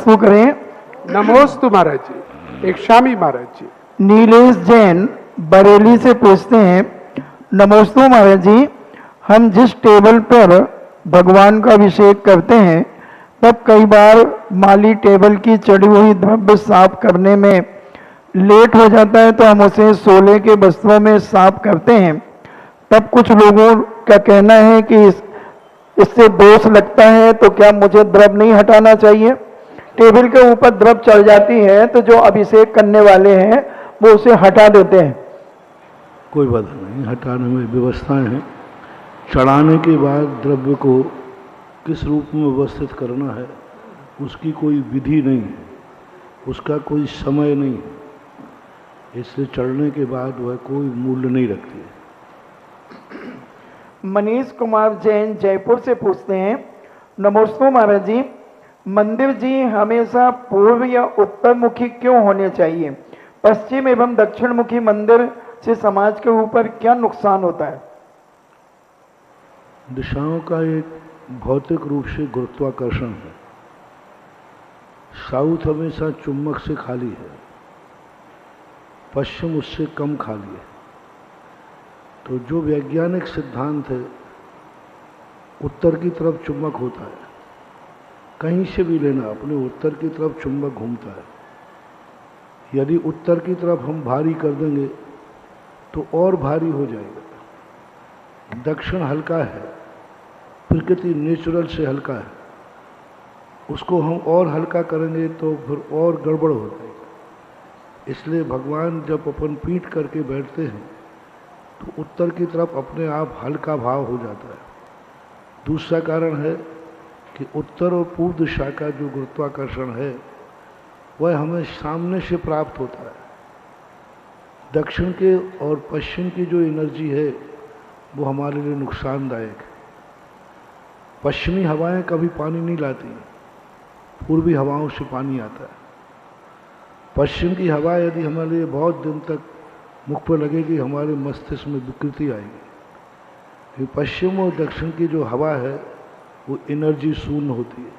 नमस्ते करें। नमोस्तु महाराज जी। एक शामी महाराज जी। नीलेश जैन बरेली से पूछते हैं, नमोस्तु महाराज जी, हम जिस टेबल पर भगवान का अभिषेक करते हैं तब कई बार माली टेबल की चढ़ी हुई द्रव्य साफ करने में लेट हो जाता है तो हम उसे सोले के वस्त्रों में साफ करते हैं। तब कुछ लोगों का कहना है कि इससे दोष लगता है, तो क्या मुझे द्रव्य नहीं हटाना चाहिए? टेबल के ऊपर द्रव्य चढ़ जाती है तो जो अभिषेक करने वाले हैं वो उसे हटा देते हैं। कोई बात नहीं, हटाने में व्यवस्थाएं हैं। चढ़ाने के बाद द्रव्य को किस रूप में व्यवस्थित करना है उसकी कोई विधि नहीं है, उसका कोई समय नहीं है, इसलिए चढ़ने के बाद वह कोई मूल्य नहीं रखती है। मनीष कुमार जैन जयपुर से पूछते हैं, नमस्ते महाराज जी, मंदिर जी हमेशा पूर्व या उत्तर मुखी क्यों होने चाहिए? पश्चिम एवं दक्षिण मुखी मंदिर से समाज के ऊपर क्या नुकसान होता है? दिशाओं का एक भौतिक रूप से गुरुत्वाकर्षण है। साउथ हमेशा चुंबक से खाली है, पश्चिम उससे कम खाली है। तो जो वैज्ञानिक सिद्धांत है, उत्तर की तरफ चुंबक होता है, कहीं से भी लेना अपने उत्तर की तरफ चुंबक घूमता है। यदि उत्तर की तरफ हम भारी कर देंगे तो और भारी हो जाएगा। दक्षिण हल्का है, प्रकृति नेचुरल से हल्का है, उसको हम और हल्का करेंगे तो फिर और गड़बड़ हो जाएगी। इसलिए भगवान जब अपन पीठ करके बैठते हैं तो उत्तर की तरफ अपने आप हल्का भाव हो जाता है। दूसरा कारण है कि उत्तर और पूर्व दिशा का जो गुरुत्वाकर्षण है वह हमें सामने से प्राप्त होता है। दक्षिण के और पश्चिम की जो एनर्जी है वो हमारे लिए नुकसानदायक है। पश्चिमी हवाएं कभी पानी नहीं लाती, पूर्वी हवाओं से पानी आता है। पश्चिम की हवा यदि हमारे लिए बहुत दिन तक मुख पर लगेगी, हमारे मस्तिष्क में विकृति आएगी। पश्चिम और दक्षिण की जो हवा है वो एनर्जी शून्य होती है,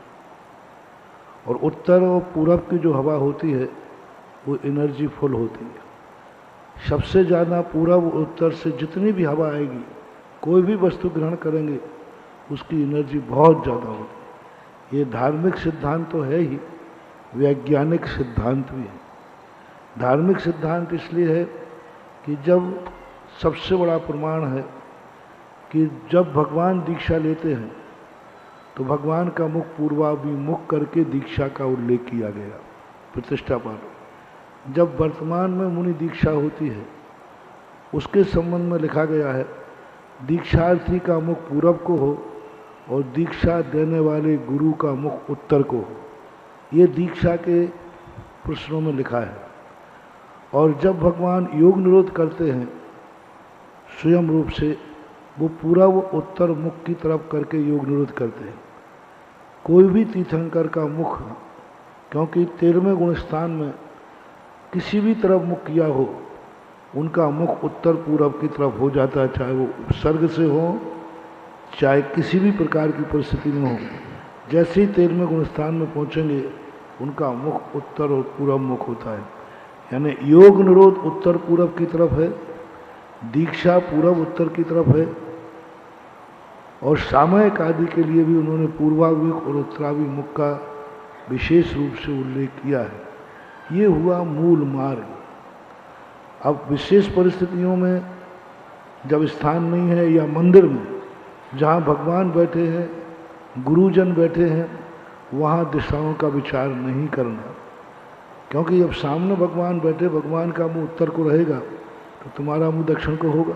और उत्तर और पूरब की जो हवा होती है वो एनर्जी फुल होती है। सबसे ज़्यादा पूरब उत्तर से जितनी भी हवा आएगी, कोई भी वस्तु ग्रहण करेंगे उसकी एनर्जी बहुत ज़्यादा होती है। ये धार्मिक सिद्धांत तो है ही, वैज्ञानिक सिद्धांत भी है। धार्मिक सिद्धांत इसलिए है कि जब सबसे बड़ा प्रमाण है कि जब भगवान दीक्षा लेते हैं तो भगवान का मुख पूर्वाभिमुख करके दीक्षा का उल्लेख किया गया प्रतिष्ठा पर। जब वर्तमान में मुनि दीक्षा होती है उसके संबंध में लिखा गया है, दीक्षार्थी का मुख पूरब को हो और दीक्षा देने वाले गुरु का मुख उत्तर को हो। ये दीक्षा के प्रश्नों में लिखा है। और जब भगवान योग निरोध करते हैं स्वयं रूप से, वो पूरा वो उत्तर मुख की तरफ करके योग निरोध करते हैं। कोई भी तीर्थंकर का मुख, क्योंकि 13वें गुण स्थान में किसी भी तरफ मुख किया हो, उनका मुख उत्तर पूरब की तरफ हो जाता है, चाहे वो उपसर्ग से हो, चाहे किसी भी प्रकार की परिस्थिति में हो। जैसे ही 13वें गुण स्थान में पहुँचेंगे उनका मुख उत्तर और पूरब मुख होता है। यानी योग निरोध उत्तर पूरब की तरफ है, दीक्षा पूरब उत्तर की तरफ है, और सामयिक आदि के लिए भी उन्होंने पूर्वाभिमुख और उत्तराभिमुख का विशेष रूप से उल्लेख किया है। ये हुआ मूल मार्ग। अब विशेष परिस्थितियों में जब स्थान नहीं है या मंदिर में जहाँ भगवान बैठे हैं, गुरुजन बैठे हैं, वहाँ दिशाओं का विचार नहीं करना। क्योंकि जब सामने भगवान बैठे, भगवान का मुंह उत्तर को रहेगा तो तुम्हारा मुंह दक्षिण को होगा।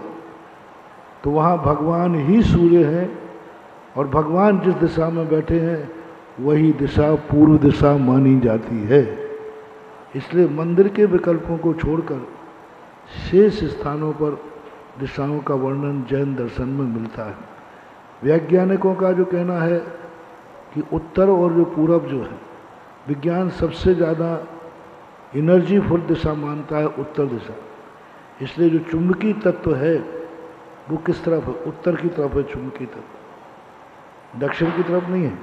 तो वहाँ भगवान ही सूर्य हैं, और भगवान जिस दिशा में बैठे हैं वही दिशा पूर्व दिशा मानी जाती है। इसलिए मंदिर के विकल्पों को छोड़कर शेष स्थानों पर दिशाओं का वर्णन जैन दर्शन में मिलता है। वैज्ञानिकों का जो कहना है कि उत्तर और जो पूरब जो है, विज्ञान सबसे ज़्यादा एनर्जी फुल दिशा मानता है उत्तर दिशा। इसलिए जो चुंबकीय तत्व है वो किस तरफ है? उत्तर की तरफ है चुंबकीय तत्व, दक्षिण की तरफ नहीं है।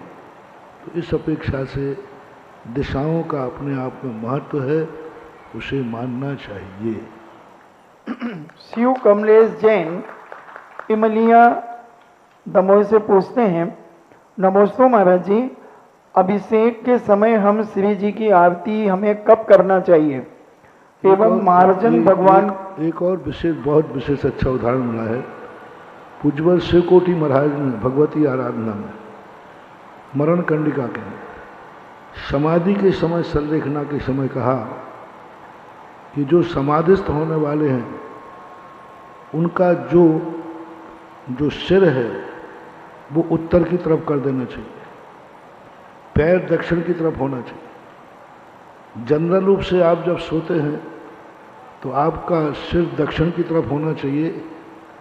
तो इस अपेक्षा से दिशाओं का अपने आप में महत्व है, उसे मानना चाहिए। शिव कमलेश जैन इमलिया दमोह से पूछते हैं, नमोस्तु महाराज जी, अभिषेक के समय हम श्री जी की आरती हमें कब करना चाहिए एवं मार्जन भगवान। एक और विशेष, बहुत विशेष अच्छा उदाहरण मिला है। पूज्यवर शिवकोटि महाराज ने भगवती आराधना में मरण कंडिका के समाधि के समय, संलेखना के समय कहा कि जो समाधिस्थ होने वाले हैं उनका जो सिर है वो उत्तर की तरफ कर देना चाहिए, पैर दक्षिण की तरफ होना चाहिए। जनरल रूप से आप जब सोते हैं तो आपका सिर दक्षिण की तरफ होना चाहिए,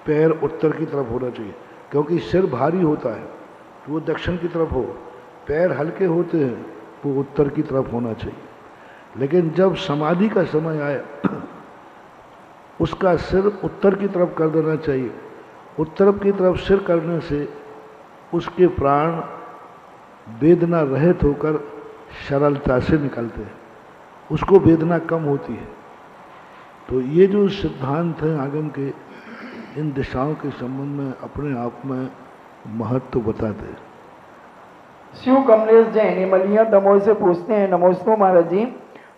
पैर उत्तर की तरफ होना चाहिए, क्योंकि सिर भारी होता है तो वो दक्षिण की तरफ हो, पैर हल्के होते हैं वो उत्तर की तरफ होना चाहिए। लेकिन जब समाधि का समय आया उसका सिर उत्तर की तरफ कर देना चाहिए। उत्तर की तरफ सिर करने से उसके प्राण वेदना रहित होकर सरलता से निकलते हैं, उसको वेदना कम होती है। तो ये जो सिद्धांत हैं आगम के, इन दिशाओं के संबंध में अपने आप में महत्व बताते हैं। शिव कमलेश जैन इमलिया दमोह से पूछते हैं, नमोस्तु महाराज जी,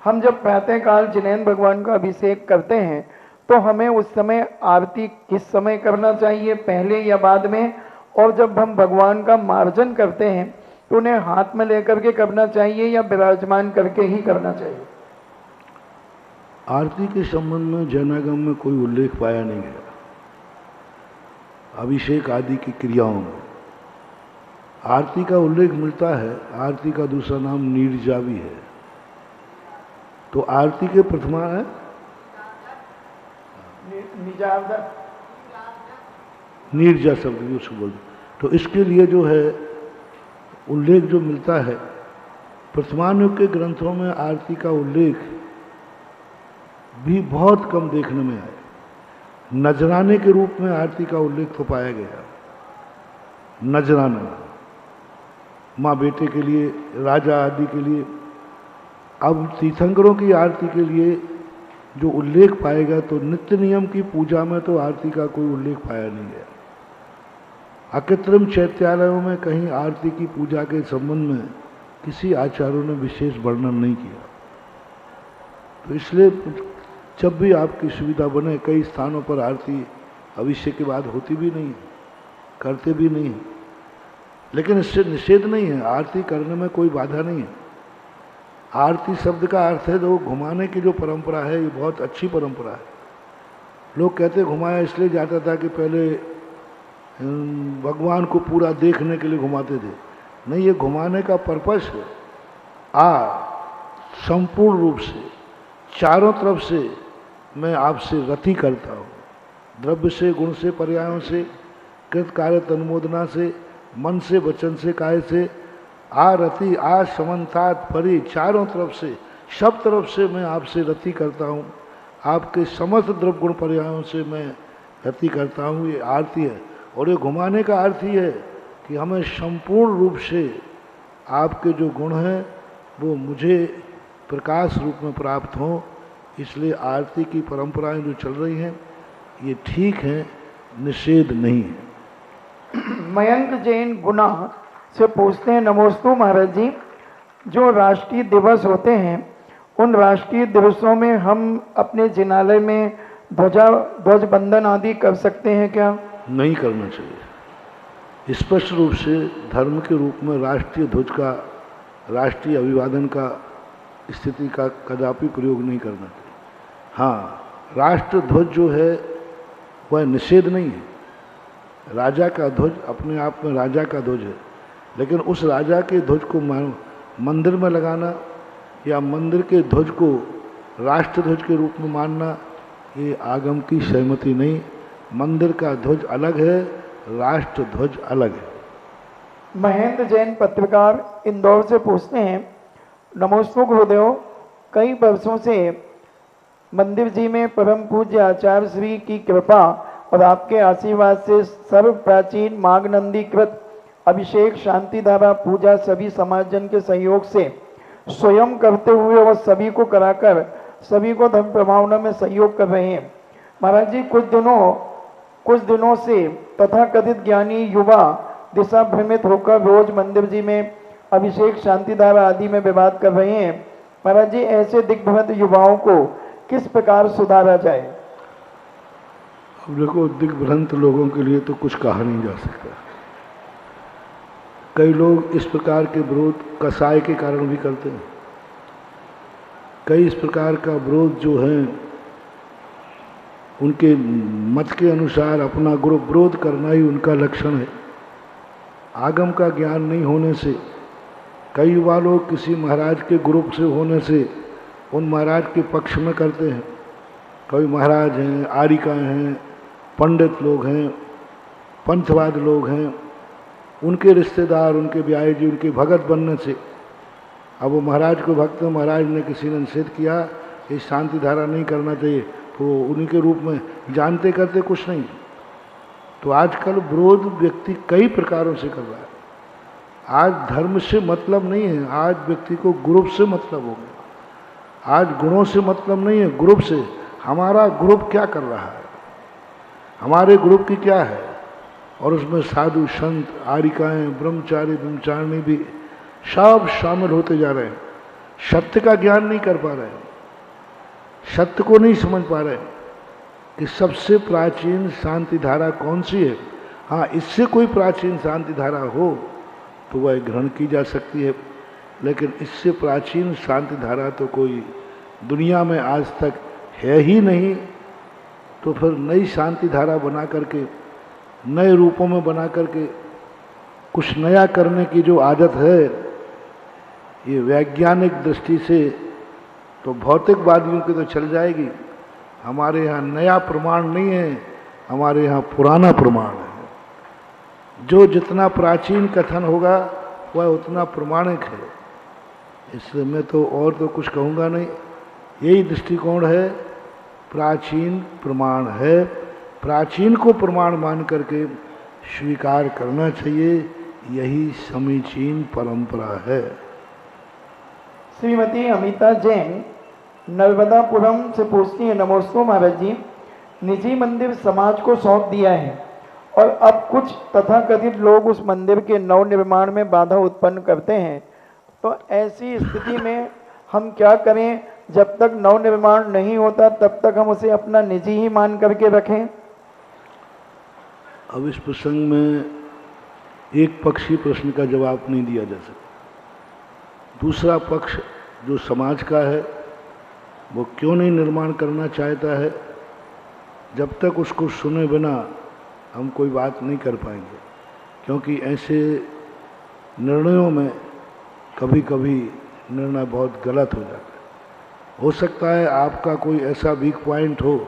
हम जब प्रातःकाल जिनेंद्र भगवान का अभिषेक करते हैं तो हमें उस समय आरती किस समय करना चाहिए, पहले या बाद में? और जब हम भगवान का मार्जन करते हैं तो उन्हें हाथ में लेकर के करना चाहिए या विराजमान करके ही करना चाहिए? आरती के संबंध में जैनागम में कोई उल्लेख पाया नहीं गया। अभिषेक आदि की क्रियाओं में आरती का उल्लेख मिलता है। आरती का दूसरा नाम नीरजा भी है। तो आरती के प्रथमा है नीरजा शब्द भी उसको बोलते। तो इसके लिए जो है उल्लेख जो मिलता है, प्रथमानुग के ग्रंथों में आरती का उल्लेख भी बहुत कम देखने में आया। नजराने के रूप में आरती का उल्लेख तो पाया गया, नजराना माँ बेटे के लिए, राजा आदि के लिए। अब तीर्थंकरों की आरती के लिए जो उल्लेख पाएगा तो नित्य नियम की पूजा में तो आरती का कोई उल्लेख पाया नहीं गया। अकृत्रिम चैत्यालयों में कहीं आरती की पूजा के संबंध में किसी आचार्यों ने विशेष वर्णन नहीं किया। तो इसलिए जब भी आपकी सुविधा बने, कई स्थानों पर आरती अभिषेक के बाद होती भी नहीं है, करते भी नहीं है, लेकिन इससे निषेध नहीं है, आरती करने में कोई बाधा नहीं है। आरती शब्द का अर्थ है जो घुमाने की जो परंपरा है, ये बहुत अच्छी परंपरा है। लोग कहते घुमाया इसलिए जाता था कि पहले भगवान को पूरा देखने के लिए घुमाते थे। नहीं, ये घुमाने का पर्पस है संपूर्ण रूप से चारों तरफ से मैं आपसे रति करता हूँ, द्रव्य से, गुण से, पर्यायों से, कृत कार्य तन्मोदना से, मन से, वचन से, काय से, रति समन्तात परि, चारों तरफ से, सब तरफ से मैं आपसे रति करता हूँ। आपके समस्त द्रव्य गुण पर्यायों से मैं रति करता हूँ। ये आरती है। और ये घुमाने का अर्थ ही है कि हमें संपूर्ण रूप से आपके जो गुण हैं वो मुझे प्रकाश रूप में प्राप्त हों। इसलिए आरती की परंपराएं जो चल रही हैं ये ठीक है, निषेध नहीं है। मयंक जैन गुना से पूछते हैं, नमोस्तु महाराज जी, जो राष्ट्रीय दिवस होते हैं उन राष्ट्रीय दिवसों में हम अपने जिनालय में ध्वज बंधन आदि कर सकते हैं क्या? नहीं करना चाहिए। स्पष्ट रूप से धर्म के रूप में राष्ट्रीय ध्वज का, राष्ट्रीय अभिवादन का स्थिति का कदापि प्रयोग नहीं करना चाहिए। हाँ, राष्ट्र ध्वज जो है वह निषेध नहीं है। राजा का ध्वज अपने आप में राजा का ध्वज है, लेकिन उस राजा के ध्वज को मंदिर में लगाना या मंदिर के ध्वज को राष्ट्र ध्वज के रूप में मानना, ये आगम की सहमति नहीं। मंदिर का ध्वज अलग है, राष्ट्र ध्वज अलग है। महेंद्र जैन पत्रकार इंदौर से पूछते हैं, नमोस्तु गुरुदेव, कई वर्षों से मंदिर जी में परम पूज्य आचार्य श्री की कृपा और आपके आशीर्वाद से सर्व प्राचीन माघनंदीकृत अभिषेक शांति धारा पूजा सभी समाजजन के सहयोग से स्वयं करते हुए और सभी को कराकर सभी को धर्म प्रभावना में सहयोग कर रहे हैं। महाराज जी कुछ दिनों से तथाकथित ज्ञानी युवा दिशा भ्रमित होकर रोज मंदिर जी में अभिषेक, शांतिधारा आदि में विवाद कर रहे हैं। महाराज जी ऐसे दिग्भ्रमित युवाओं को किस प्रकार सुधारा जाए? अब देखो, दिग्भ्रांत लोगों के लिए तो कुछ कहा नहीं जा सकता। कई लोग इस प्रकार के विरोध कसाय के कारण भी करते हैं। कई इस प्रकार का विरोध जो है उनके मत के अनुसार अपना ग्रुप विरोध करना ही उनका लक्षण है। आगम का ज्ञान नहीं होने से कई युवा लोग किसी महाराज के ग्रुप से होने से उन महाराज के पक्ष में करते हैं। कई महाराज हैं, आरिकाएँ हैं, पंडित लोग हैं, पंथवाद लोग हैं, उनके रिश्तेदार, उनके ब्याह जी, उनके भगत बनने से अब वो महाराज को भक्त, महाराज ने किसी ने निषेध किया ये शांति धारा नहीं करना चाहिए, तो उन्हीं के रूप में जानते करते कुछ नहीं। तो आजकल विरोध व्यक्ति कई प्रकारों से कर रहा है। आज धर्म से मतलब नहीं है, आज व्यक्ति को ग्रुप से मतलब हो गया। आज गुणों से मतलब नहीं है, ग्रुप से। हमारा ग्रुप क्या कर रहा है, हमारे ग्रुप की क्या है, और उसमें साधु संत, आरिकाएँ, ब्रह्मचारी, ब्रह्मचारिणी भी सब शामिल होते जा रहे हैं। सत्य का ज्ञान नहीं कर पा रहे हैं, सत्य को नहीं समझ पा रहे हैं कि सबसे प्राचीन शांति धारा कौन सी है। हाँ, इससे कोई प्राचीन शांति धारा हो तो वह ग्रहण की जा सकती है, लेकिन इससे प्राचीन शांति धारा तो कोई दुनिया में आज तक है ही नहीं। तो फिर नई शांति धारा बना करके, नए रूपों में बना करके कुछ नया करने की जो आदत है, ये वैज्ञानिक दृष्टि से तो भौतिकवादियों की तो चल जाएगी। हमारे यहाँ नया प्रमाण नहीं है, हमारे यहाँ पुराना प्रमाण है। जो जितना प्राचीन कथन होगा वह उतना प्रमाणिक है। इसलिए मैं तो और तो कुछ कहूँगा नहीं, यही दृष्टिकोण है, प्राचीन प्रमाण है। प्राचीन को प्रमाण मान करके स्वीकार करना चाहिए, यही समीचीन परंपरा है। श्रीमती अमिता जैन नर्मदापुरम से पूछती है, नमोस्तु महाराज जी, निजी मंदिर समाज को सौंप दिया है और अब कुछ तथाकथित लोग उस मंदिर के नव निर्माण में बाधा उत्पन्न करते हैं, तो ऐसी स्थिति में हम क्या करें? जब तक नव निर्माण नहीं होता तब तक हम उसे अपना निजी ही मान करके रखें? अब इस प्रसंग में एक पक्षी प्रश्न का जवाब नहीं दिया जा सकता। दूसरा पक्ष जो समाज का है वो क्यों नहीं निर्माण करना चाहता है, जब तक उसको सुने बिना हम कोई बात नहीं कर पाएंगे, क्योंकि ऐसे निर्णयों में कभी कभी निर्णय बहुत गलत हो जाता है। हो सकता है आपका कोई ऐसा वीक पॉइंट हो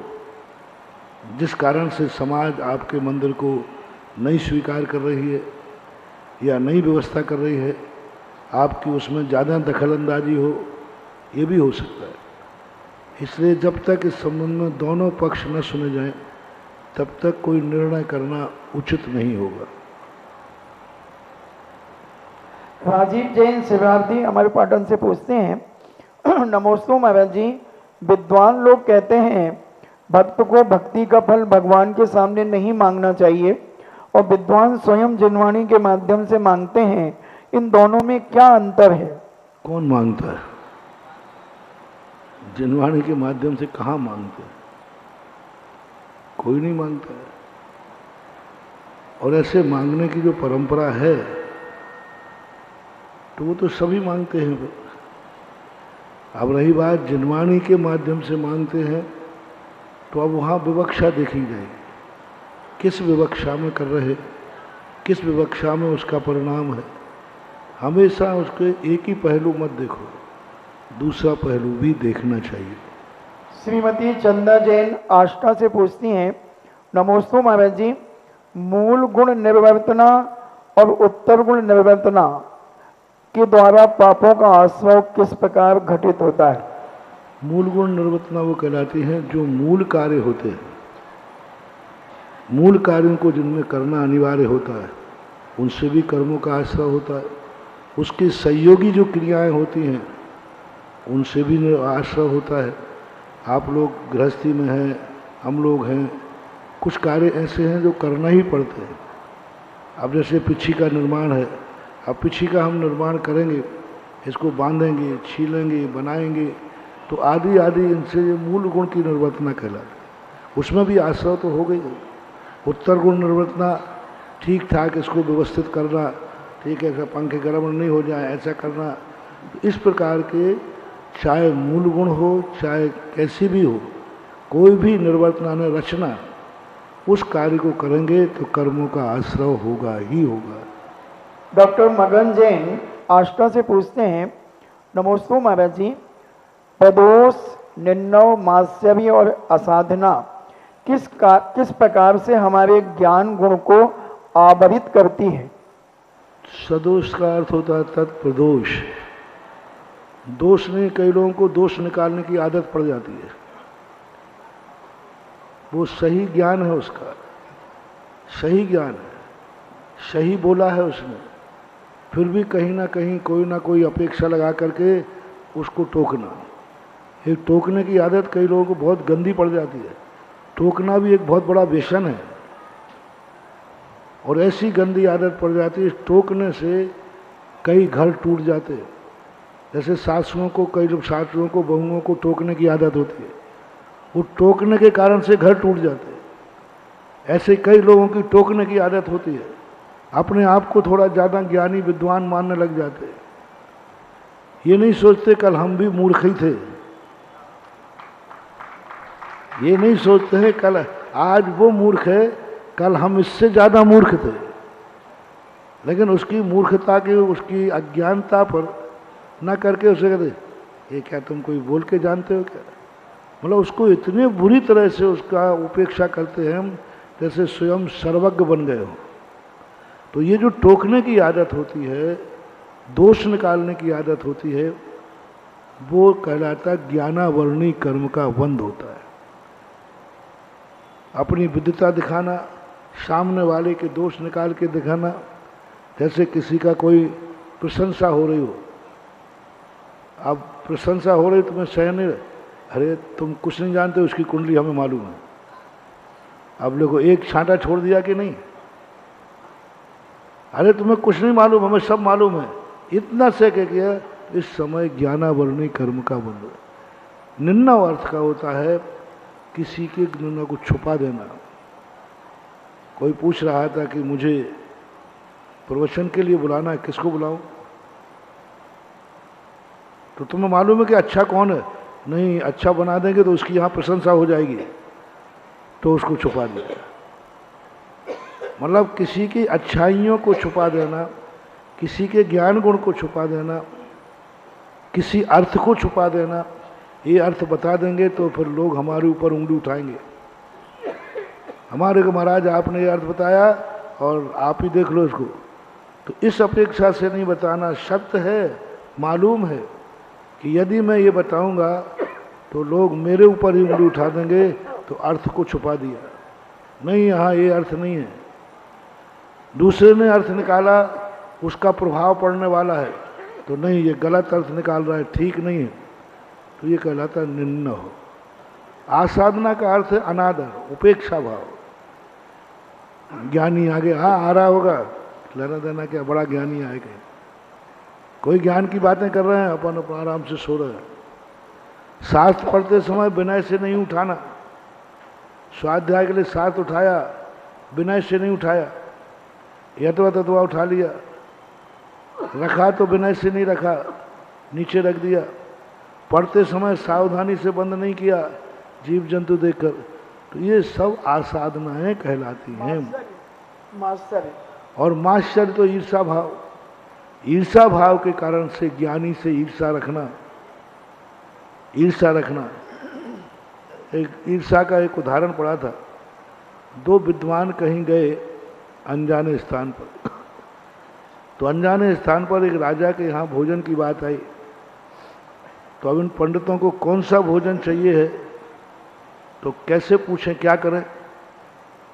जिस कारण से समाज आपके मंदिर को नहीं स्वीकार कर रही है या नई व्यवस्था कर रही है, आपकी उसमें ज़्यादा दखलंदाजी हो, ये भी हो सकता है। इसलिए जब तक इस संबंध में दोनों पक्ष न सुने जाएं, तब तक कोई निर्णय करना उचित नहीं होगा। राजीव जैन शिवरार्थी हमारे पाटन से पूछते हैं, नमोस्तु महाराज जी, विद्वान लोग कहते हैं भक्त को भक्ति का फल भगवान के सामने नहीं मांगना चाहिए और विद्वान स्वयं जिनवाणी के माध्यम से मांगते हैं, इन दोनों में क्या अंतर है? कौन मांगता है? जिनवाणी के माध्यम से कहाँ मांगते हैं? कोई नहीं मांगता है। और ऐसे मांगने की जो परंपरा है तो वो तो सभी मांगते हैं। अब रही बात जिनवाणी के माध्यम से मांगते हैं, तो अब वहाँ विवक्षा देखी जाएगी, किस विवक्षा में कर रहे, किस विवक्षा में उसका परिणाम है। हमेशा उसके एक ही पहलू मत देखो, दूसरा पहलू भी देखना चाहिए। श्रीमती चंदा जैन आष्टा से पूछती हैं, नमोस्तु महाराज जी, मूल गुण निर्वर्तना और उत्तर गुण निर्वर्तना के द्वारा पापों का आश्रय किस प्रकार घटित होता है? मूल गुण निर्वर्तना वो कहलाती हैं जो मूल कार्य होते हैं, मूल कार्यों को जिनमें करना अनिवार्य होता है, उनसे भी कर्मों का आश्रय होता है। उसकी सहयोगी जो क्रियाएं होती हैं उनसे भी आश्रय होता है। आप लोग गृहस्थी में हैं, हम लोग हैं, कुछ कार्य ऐसे हैं जो करना ही पड़ते हैं। अब जैसे पिछी का निर्माण है, अब पिछी का हम निर्माण करेंगे, इसको बांधेंगे, छीलेंगे, बनाएंगे, तो आदि आदि इनसे ये मूल गुण की निर्वर्तना कहलाती। उसमें भी आश्रय तो हो गई। उत्तर गुण निर्वर्तना ठीक ठाक इसको व्यवस्थित करना, ठीक है, पंखे गर्म नहीं हो जाए ऐसा करना। तो इस प्रकार के चाहे मूल गुण हो चाहे कैसी भी हो, कोई भी निर्वर्तना ने रचना, उस कार्य को करेंगे तो कर्मों का आश्रय होगा ही होगा। डॉक्टर मगन जैन आष्टा से पूछते हैं, नमोस्तु महाराज जी, प्रदोष, निन्नव, मात्सर्य और असाधना किस प्रकार से हमारे ज्ञान गुण को आवरित करती है? सदोष का अर्थ होता है तत्प्रदोष। दोष नहीं, कई लोगों को दोष निकालने की आदत पड़ जाती है। वो सही ज्ञान है, उसका सही ज्ञान है, सही बोला है उसने, फिर भी कहीं ना कोई अपेक्षा लगा करके उसको टोकना। ये टोकने की आदत कई लोगों को बहुत गंदी पड़ जाती है। टोकना भी एक बहुत बड़ा व्यसन है, और ऐसी गंदी आदत पड़ जाती है, टोकने से कई घर टूट जाते हैं। जैसे सासुओं को, कई लोग सासुओं को, बहुओं को टोकने की आदत होती है, वो टोकने के कारण से घर टूट जाते हैं। ऐसे कई लोगों की टोकने की आदत होती है, अपने आप को थोड़ा ज़्यादा ज्ञानी विद्वान मानने लग जाते हैं। ये नहीं सोचते कल हम भी मूर्ख ही थे, ये नहीं सोचते हैं कल आज वो मूर्ख है, कल हम इससे ज़्यादा मूर्ख थे। लेकिन उसकी मूर्खता की, उसकी अज्ञानता पर ना करके उसे कहते, ये क्या तुम कोई बोल के जानते हो क्या? मतलब उसको इतने बुरी तरह से उसका उपेक्षा करते हैं हम, जैसे स्वयं सर्वज्ञ बन गए हो। तो ये जो टोकने की आदत होती है, दोष निकालने की आदत होती है, वो कहलाता ज्ञानावर्णी कर्म का बंध होता है। अपनी विद्वता दिखाना, सामने वाले के दोष निकाल के दिखाना। जैसे किसी का कोई प्रशंसा हो रही हो, अब प्रशंसा हो रही तुम्हें सहन नहीं, अरे तुम कुछ नहीं जानते, उसकी कुंडली हमें मालूम है। अब लोगों एक छांटा छोड़ दिया कि नहीं, अरे तुम्हें कुछ नहीं मालूम, हमें सब मालूम है, इतना से कह किया। इस समय ज्ञानावर्णी कर्म का बंध। निन्ना अर्थ का होता है किसी के निन्ना को छुपा देना। कोई पूछ रहा था कि मुझे प्रवचन के लिए बुलाना है, किसको बुलाऊं? तो तुम्हें मालूम है कि अच्छा कौन है? नहीं, अच्छा बना देंगे तो उसकी यहाँ प्रशंसा हो जाएगी, तो उसको छुपा दिया। मतलब किसी की अच्छाइयों को छुपा देना, किसी के ज्ञान गुण को छुपा देना, किसी अर्थ को छुपा देना। ये अर्थ बता देंगे तो फिर लोग हमारे ऊपर उंगली उठाएंगे, हमारे को महाराज आपने ये अर्थ बताया और आप ही देख लो इसको। तो इस अपेक्षा से नहीं बताना। सत्य है, मालूम है कि यदि मैं ये बताऊंगा तो लोग मेरे ऊपर ही उंगली उठा देंगे, तो अर्थ को छुपा दिया। नहीं, यहाँ ये अर्थ नहीं है, दूसरे ने अर्थ निकाला, उसका प्रभाव पड़ने वाला है, तो नहीं, ये गलत अर्थ निकाल रहा है, ठीक नहीं है, तो ये कहलाता निम्न हो। आसाधना का अर्थ है अनादर, उपेक्षा भाव। ज्ञानी आगे आ रहा होगा, लेना देना क्या, बड़ा ज्ञानी आएगा। कोई ज्ञान की बातें कर रहे हैं, अपन अपन आराम से सो रहे हैं। शास्त्र पढ़ते समय विनय से नहीं उठाना। स्वाध्याय के लिए शास्त्र उठाया, विनय से नहीं उठाया, यथवा तत्वा उठा लिया, रखा तो विनय से नहीं रखा, नीचे रख दिया। पढ़ते समय सावधानी से बंद नहीं किया, जीव जंतु देखकर, तो ये सब आसाधनाएं कहलाती हैं। मास्टर और माश्चर्य तो ईर्षा भाव, ईर्षा भाव के कारण से ज्ञानी से ईर्षा रखना। ईर्षा रखना, एक ईर्षा का एक उदाहरण पड़ा था। दो विद्वान कहीं गए अनजाने स्थान पर, तो अनजाने स्थान पर एक राजा के यहाँ भोजन की बात आई। तो अब इन पंडितों को कौन सा भोजन चाहिए है, तो कैसे पूछें, क्या करें?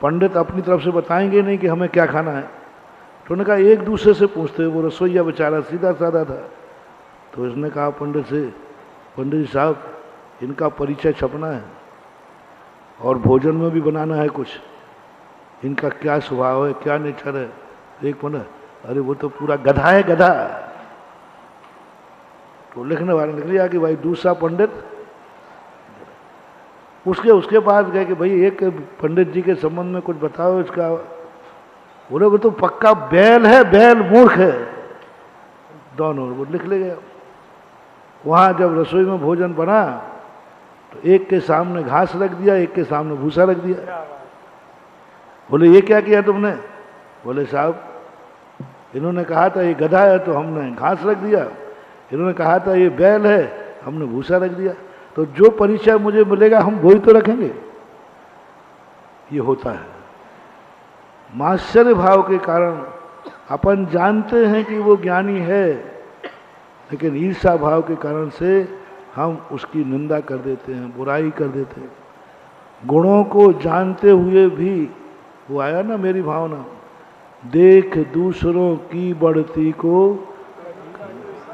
पंडित अपनी तरफ से बताएंगे नहीं कि हमें क्या खाना है, तो उन्होंने कहा एक दूसरे से पूछते। वो रसोईया बेचारा सीधा साधा था, तो उसने कहा पंडित से पंडित जी साहब इनका परिचय छपना है और भोजन में भी बनाना है कुछ, इनका क्या स्वभाव है, क्या नेचर है। एक मन, अरे वो तो पूरा गधा है, गधा। तो लिखने वाले निकल गया कि भाई दूसरा पंडित। उसके पास गए कि भाई एक पंडित जी के संबंध में कुछ बताओ इसका। बोले वो तो पक्का बैल है, बैल मूर्ख है। दोनों वो लिख ले गया। वहां जब रसोई में भोजन बना तो एक के सामने घास रख दिया, एक के सामने भूसा रख दिया। बोले ये क्या किया तुमने? बोले साहब इन्होंने कहा था ये गधा है तो हमने घास रख दिया, इन्होंने कहा था ये बैल है, हमने भूसा रख दिया। तो जो परिचय मुझे मिलेगा हम वही तो रखेंगे। ये होता है मात्सर्य भाव के कारण। अपन जानते हैं कि वो ज्ञानी है, लेकिन ईर्षा भाव के कारण से हम उसकी निंदा कर देते हैं, बुराई कर देते हैं। गुणों को जानते हुए भी वो आया ना मेरी भावना, देख दूसरों की बढ़ती को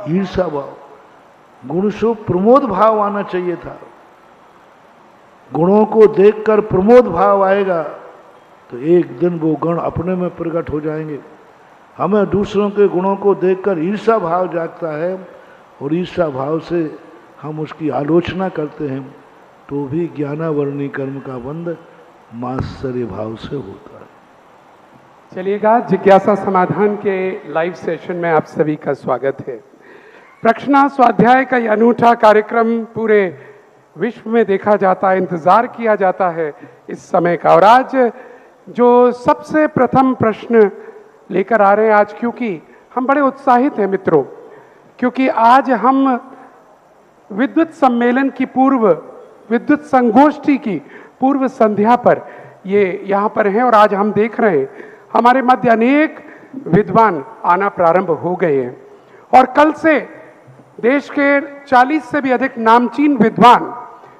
ईर्षा भाव। गुण से प्रमोद भाव आना चाहिए था। गुणों को देखकर प्रमोद भाव आएगा तो एक दिन वो गुण अपने में प्रकट हो जाएंगे। हमें दूसरों के गुणों को देखकर ईर्षा भाव जागता है और ईर्षा भाव से हम उसकी आलोचना करते हैं, तो भी ज्ञानावरणी कर्म का बंध मात्सर्य भाव से होता है। चलिएगा, जिज्ञासा समाधान के लाइव सेशन में आप सभी का स्वागत है। प्रश्ना स्वाध्याय का यह अनूठा कार्यक्रम पूरे विश्व में देखा जाता है, इंतजार किया जाता है इस समय का। और आज जो सबसे प्रथम प्रश्न लेकर आ रहे हैं आज, क्योंकि हम बड़े उत्साहित हैं मित्रों, क्योंकि आज हम विद्युत सम्मेलन की पूर्व, विद्युत संगोष्ठी की पूर्व संध्या पर ये यहाँ पर हैं। और आज हम देख रहे हैं हमारे मध्य अनेक विद्वान आना प्रारंभ हो गए हैं और कल से देश के 40 से भी अधिक नामचीन विद्वान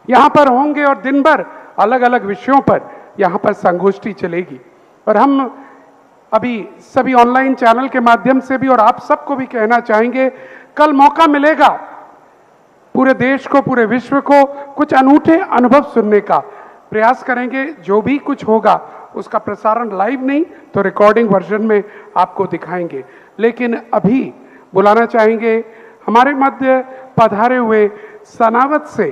यहाँ पर होंगे और दिन भर अलग अलग विषयों पर यहाँ पर संगोष्ठी चलेगी। और हम अभी सभी ऑनलाइन चैनल के माध्यम से भी और आप सबको भी कहना चाहेंगे, कल मौका मिलेगा पूरे देश को, पूरे विश्व को कुछ अनूठे अनुभव सुनने का। प्रयास करेंगे जो भी कुछ होगा उसका प्रसारण लाइव नहीं तो रिकॉर्डिंग वर्जन में आपको दिखाएंगे। लेकिन अभी बुलाना चाहेंगे हमारे मध्य पधारे हुए सनावत से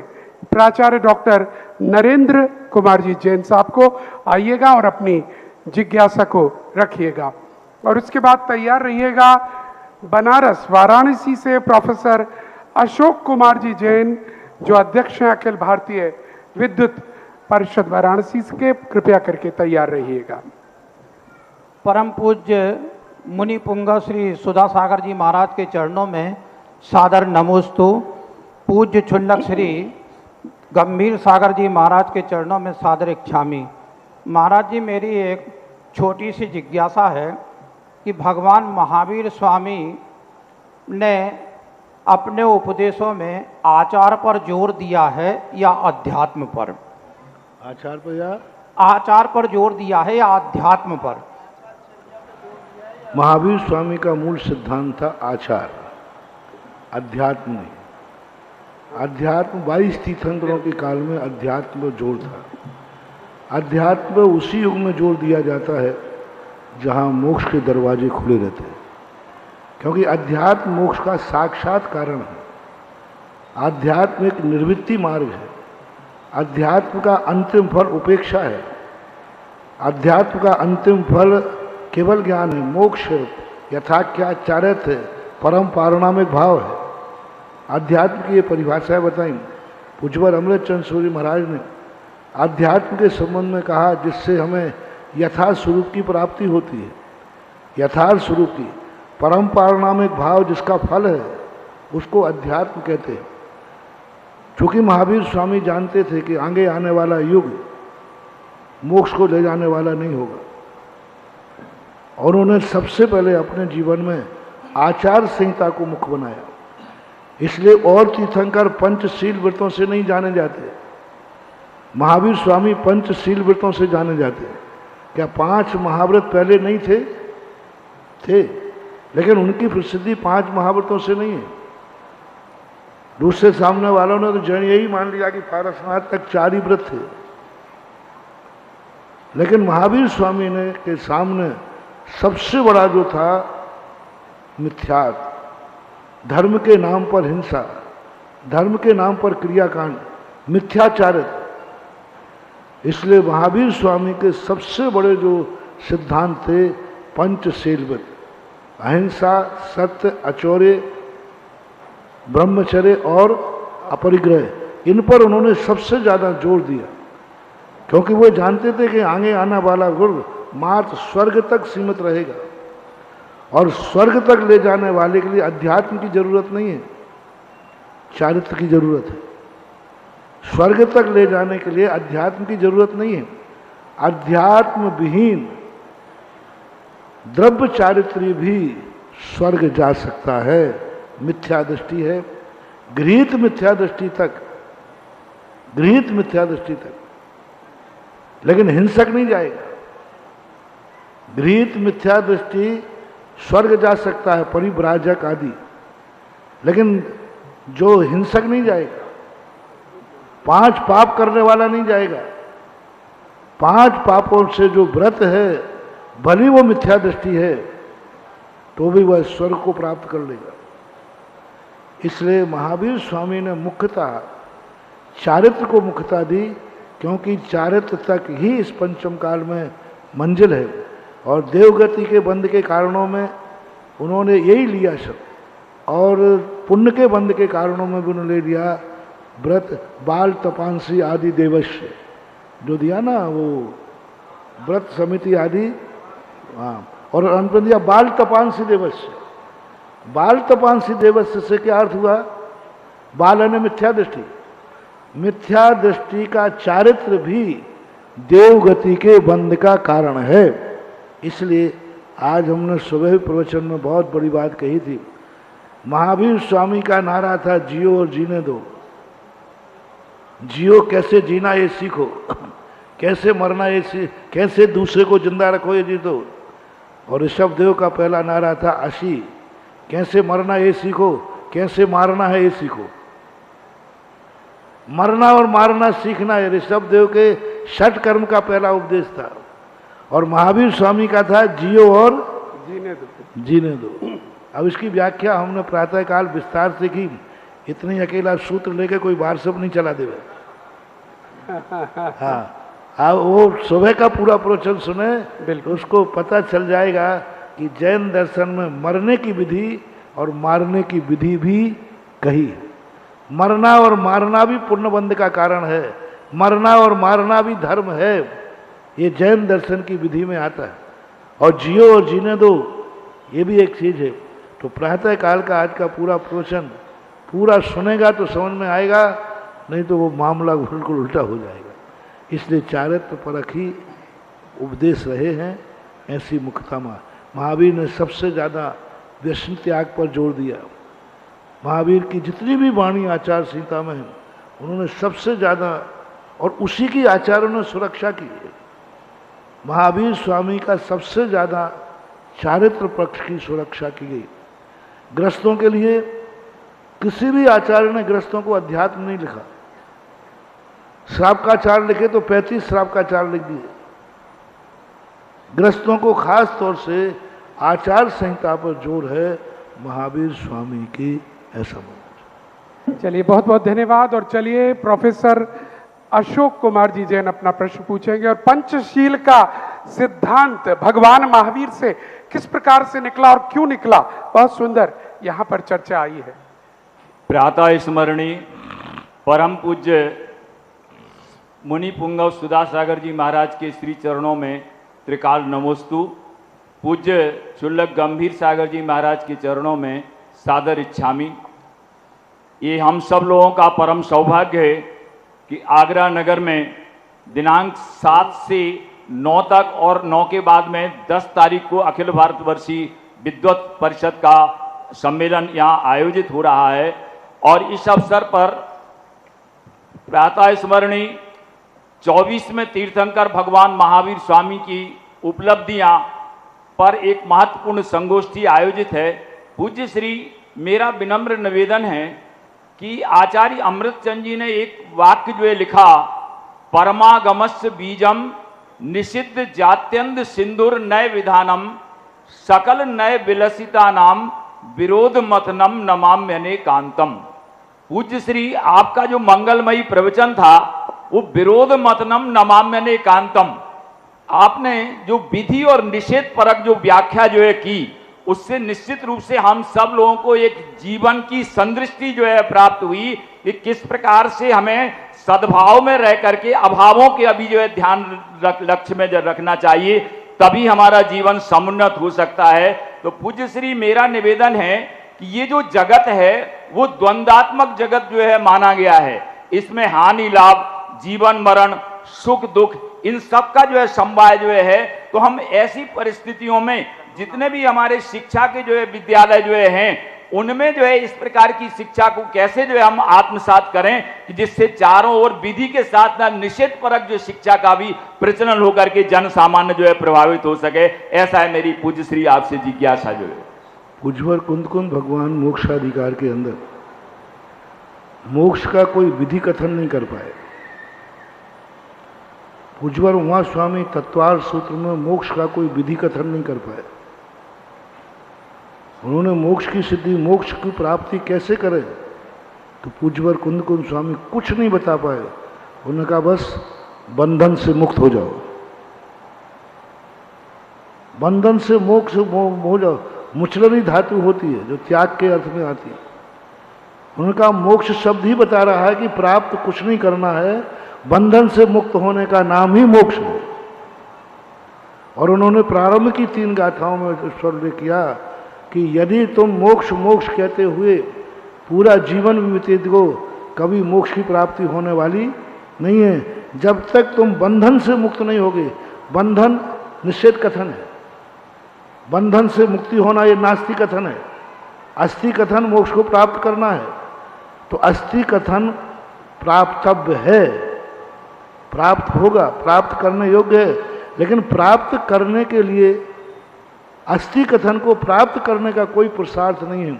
प्राचार्य डॉक्टर नरेंद्र कुमार जी जैन साहब को। आइएगा और अपनी जिज्ञासा को रखिएगा। और उसके बाद तैयार रहिएगा बनारस वाराणसी से प्रोफेसर अशोक कुमार जी जैन, जो अध्यक्ष हैं अखिल भारतीय विद्युत परिषद वाराणसी के। कृपया करके तैयार रहिएगा। परम पूज्य मुनि पुंगा श्री सुधा सागर जी महाराज के चरणों में सादर नमोस्तु। पूज्य क्षुल्लक श्री गंभीर सागर जी महाराज के चरणों में सादर इच्छामी। महाराज जी, मेरी एक छोटी सी जिज्ञासा है कि भगवान महावीर स्वामी ने अपने उपदेशों में आचार पर जोर दिया है या अध्यात्म पर? आचार पर या आचार पर जोर दिया है या अध्यात्म पर? महावीर स्वामी का मूल सिद्धांत था आचार, अध्यात्म नहीं। अध्यात्म 22 तीर्थंकरों के काल में अध्यात्म पर जोर था। अध्यात्म उसी युग में जोर दिया जाता है जहाँ मोक्ष के दरवाजे खुले रहते हैं, क्योंकि अध्यात्म मोक्ष का साक्षात कारण है। अध्यात्म एक निर्वृत्ति मार्ग है। अध्यात्म का अंतिम फल उपेक्षा है। अध्यात्म का अंतिम फल केवल ज्ञान है, मोक्ष है, यथाख्याचार्यत है, परम पारिणामिक भाव है। अध्यात्म की ये परिभाषाएं बताई पूज्यवर अमृतचंद सूरी महाराज ने। अध्यात्म के संबंध में कहा जिससे हमें यथार्थ स्वरूप की प्राप्ति होती है, यथार्थ स्वरूप की, परम पारिणामिक भाव जिसका फल है उसको अध्यात्म कहते हैं। चूँकि महावीर स्वामी जानते थे कि आगे आने वाला युग मोक्ष को ले जाने वाला नहीं होगा, और उन्होंने सबसे पहले अपने जीवन में आचार संहिता को मुख्य बनाया। इसलिए और तीर्थंकर पंचशील व्रतों से नहीं जाने जाते, महावीर स्वामी पंचशील व्रतों से जाने जाते। क्या 5 महाव्रत पहले नहीं थे? थे, लेकिन उनकी प्रसिद्धि 5 महाव्रतों से नहीं है। दूसरे सामने वालों ने तो जैन यही मान लिया कि पारसनाथ तक 4 ही व्रत थे, लेकिन महावीर स्वामी ने के सामने सबसे बड़ा जो था मिथ्यात्व, धर्म के नाम पर हिंसा, धर्म के नाम पर क्रियाकांड, मिथ्याचारित। इसलिए महावीर स्वामी के सबसे बड़े जो सिद्धांत थे पंचशीलवत, अहिंसा, सत्य, अचौर्य, ब्रह्मचर्य और अपरिग्रह, इन पर उन्होंने सबसे ज़्यादा जोर दिया, क्योंकि वो जानते थे कि आगे आने वाला वर्ग मात्र स्वर्ग तक सीमित रहेगा और स्वर्ग तक ले जाने वाले के लिए अध्यात्म की जरूरत नहीं है, चारित्र की जरूरत है। स्वर्ग तक ले जाने के लिए अध्यात्म की जरूरत नहीं है। अध्यात्म विहीन द्रव्य चारित्री भी स्वर्ग जा सकता है। मिथ्या दृष्टि है, गृहीत मिथ्या दृष्टि तक, गृहीत मिथ्या दृष्टि तक, लेकिन हिंसक नहीं जाएगा। गृहीत मिथ्या दृष्टि स्वर्ग जा सकता है, परिव्राजक आदि, लेकिन जो हिंसक नहीं जाएगा, 5 पाप करने वाला नहीं जाएगा। 5 पापों से जो व्रत है, भली वो मिथ्या दृष्टि है, तो भी वह स्वर्ग को प्राप्त कर लेगा। इसलिए महावीर स्वामी ने मुख्यतः चारित्र को मुख्यता दी, क्योंकि चारित्र तक ही इस पंचम काल में मंजिल है। और देवगति के बंध के कारणों में उन्होंने यही लिया सब, और पुण्य के बंध के कारणों में भी उन्होंने लिया व्रत बाल तपांसी आदि देवस्य, जो दिया ना वो व्रत समिति आदि, हाँ, और अंत में दिया बाल तपांसी देवस्य। बाल तपांसी देवस्य से क्या अर्थ हुआ? बाल यानी मिथ्या दृष्टि, मिथ्या दृष्टि का चारित्र भी देवगति के बंध का कारण है। इसलिए आज हमने सुबह प्रवचन में बहुत बड़ी बात कही थी। महावीर स्वामी का नारा था, जियो और जीने दो। जियो कैसे जीना ये सीखो, कैसे मरना ये कैसे दूसरे को जिंदा रखो ये जीतो। और ऋषभदेव का पहला नारा था, अशी, कैसे मरना ये सीखो, कैसे मारना है ये सीखो। मरना और मारना सीखना है ऋषभदेव के षट कर्म का पहला उपदेश था। और महावीर स्वामी का था, जियो और जीने दो। अब इसकी व्याख्या हमने प्रातःकाल विस्तार से की। इतनी अकेला सूत्र लेके कोई व्हाट्सएप नहीं चला देगा। हाँ, अब वो सुबह का पूरा प्रवचन सुने तो उसको पता चल जाएगा कि जैन दर्शन में मरने की विधि और मारने की विधि भी कही। मरना और मारना भी पुण्यबंध का कारण है, मरना और मारना भी धर्म है, ये जैन दर्शन की विधि में आता है। और जियो और जीने दो, ये भी एक चीज है। तो प्रातः काल का आज का पूरा प्रवचन पूरा सुनेगा तो समझ में आएगा, नहीं तो वो मामला बिल्कुल उल्टा हो जाएगा। इसलिए चारित्र परख ही उपदेश रहे हैं। ऐसी मुख्यता महावीर ने सबसे ज़्यादा व्यसन त्याग पर जोर दिया। महावीर की जितनी भी वाणी आचार संहिता में है, उन्होंने सबसे ज़्यादा, और उसी की आचार्यों ने सुरक्षा की है। महावीर स्वामी का सबसे ज़्यादा चारित्र पक्ष की सुरक्षा की गई। गृहस्थों के लिए किसी भी आचार्य ने गृहस्थों को अध्यात्म नहीं लिखा। श्राप का चार लिखे तो 35 श्राप का चार लिख दिए। गृहस्थों को खास तौर से आचार संहिता पर जोर है महावीर स्वामी की, ऐसा मानना। चलिए, बहुत बहुत धन्यवाद। और चलिए प्रोफेसर अशोक कुमार जी जैन अपना प्रश्न पूछेंगे। और पंचशील का सिद्धांत भगवान महावीर से किस प्रकार से निकला और क्यों निकला, बहुत सुंदर यहाँ पर चर्चा आई है। प्रातः स्मरणी परम पूज्य मुनि पुंगव सुधासागर जी महाराज के श्री चरणों में त्रिकाल नमोस्तु। पूज्य चुल्लक गंभीर सागर जी महाराज के चरणों में सादर इच्छामी। ये हम सब लोगों का परम सौभाग्य है कि आगरा नगर में दिनांक 7 से 9 तक और 9 के बाद में 10 तारीख को अखिल भारतवर्षीय विद्वत परिषद का सम्मेलन यहाँ आयोजित हो रहा है। और इस अवसर पर प्रातः स्मरणी 24वें तीर्थंकर भगवान महावीर स्वामी की उपलब्धियां पर एक महत्वपूर्ण संगोष्ठी आयोजित है। पूज्य श्री, मेरा विनम्र निवेदन है कि आचार्य अमृतचंद जी ने एक वाक्य जो है लिखा, परमागमस्य बीजम निषिद्ध जात्यंत सिंदूर नय विधानम सकल नय विलसिता नाम विरोध मतनम नमाम्यने कांतम। पूज्य श्री आपका जो मंगलमयी प्रवचन था वो विरोध मतनम नमाम्यने कांतम, आपने जो विधि और निषेध परक जो व्याख्या जो है की, उससे निश्चित रूप से हम सब लोगों को एक जीवन की संदृष्टि जो है प्राप्त हुई कि किस प्रकार से हमें सद्भाव में रह करके अभावों के अभी जो है ध्यान लक्ष्य में रखना चाहिए, तभी हमारा जीवन समुन्नत हो सकता है। तो पूज्य श्री मेरा निवेदन है कि ये जो जगत है वो द्वंद्वात्मक जगत जो है माना गया है। इसमें हानि लाभ, जीवन मरण, सुख दुख, इन सब का जो है समवाय जो है। तो हम ऐसी परिस्थितियों में जितने भी हमारे शिक्षा के जो है विद्यालय जो हैं, उनमें जो है इस प्रकार की शिक्षा को कैसे जो है हम आत्मसात करें कि जिससे चारों ओर विधि के साथ ना निषेध परक जो शिक्षा का भी प्रचलन होकर के जन सामान्य जो है प्रभावित हो सके। ऐसा है मेरी पूज्य श्री आपसे जिज्ञासा जो है। उज्ज्वल कुंद कुंद भगवान मोक्षाधिकार के अंदर मोक्ष का कोई विधि कथन नहीं कर पाए। उज्ज्वल उमा स्वामी तत्वार सूत्र में मोक्ष का कोई विधि कथन नहीं कर पाए। उन्होंने मोक्ष की सिद्धि, मोक्ष की प्राप्ति कैसे करें, तो पूज्यवर कुंद कुंद स्वामी कुछ नहीं बता पाए। उन्होंने कहा बस बंधन से मुक्त हो जाओ, बंधन से मोक्ष हो जाओ। मुचलनी धातु होती है जो त्याग के अर्थ में आती है। उन्होंने कहा मोक्ष शब्द ही बता रहा है कि प्राप्त कुछ नहीं करना है, बंधन से मुक्त होने का नाम ही मोक्ष है। और उन्होंने प्रारंभ की 3 गाथाओं में स्वर्णिम किया कि यदि तुम मोक्ष मोक्ष कहते हुए पूरा जीवन व्यतीत को, कभी मोक्ष की प्राप्ति होने वाली नहीं है जब तक तुम बंधन से मुक्त नहीं होगे। बंधन निषेध कथन है, बंधन से मुक्ति होना ये नास्ति कथन है। अस्थि कथन मोक्ष को प्राप्त करना है, तो अस्थि कथन प्राप्तव्य है, प्राप्त होगा, प्राप्त करने योग्य है। लेकिन प्राप्त करने के लिए अस्थि कथन को प्राप्त करने का कोई पुरुषार्थ नहीं है।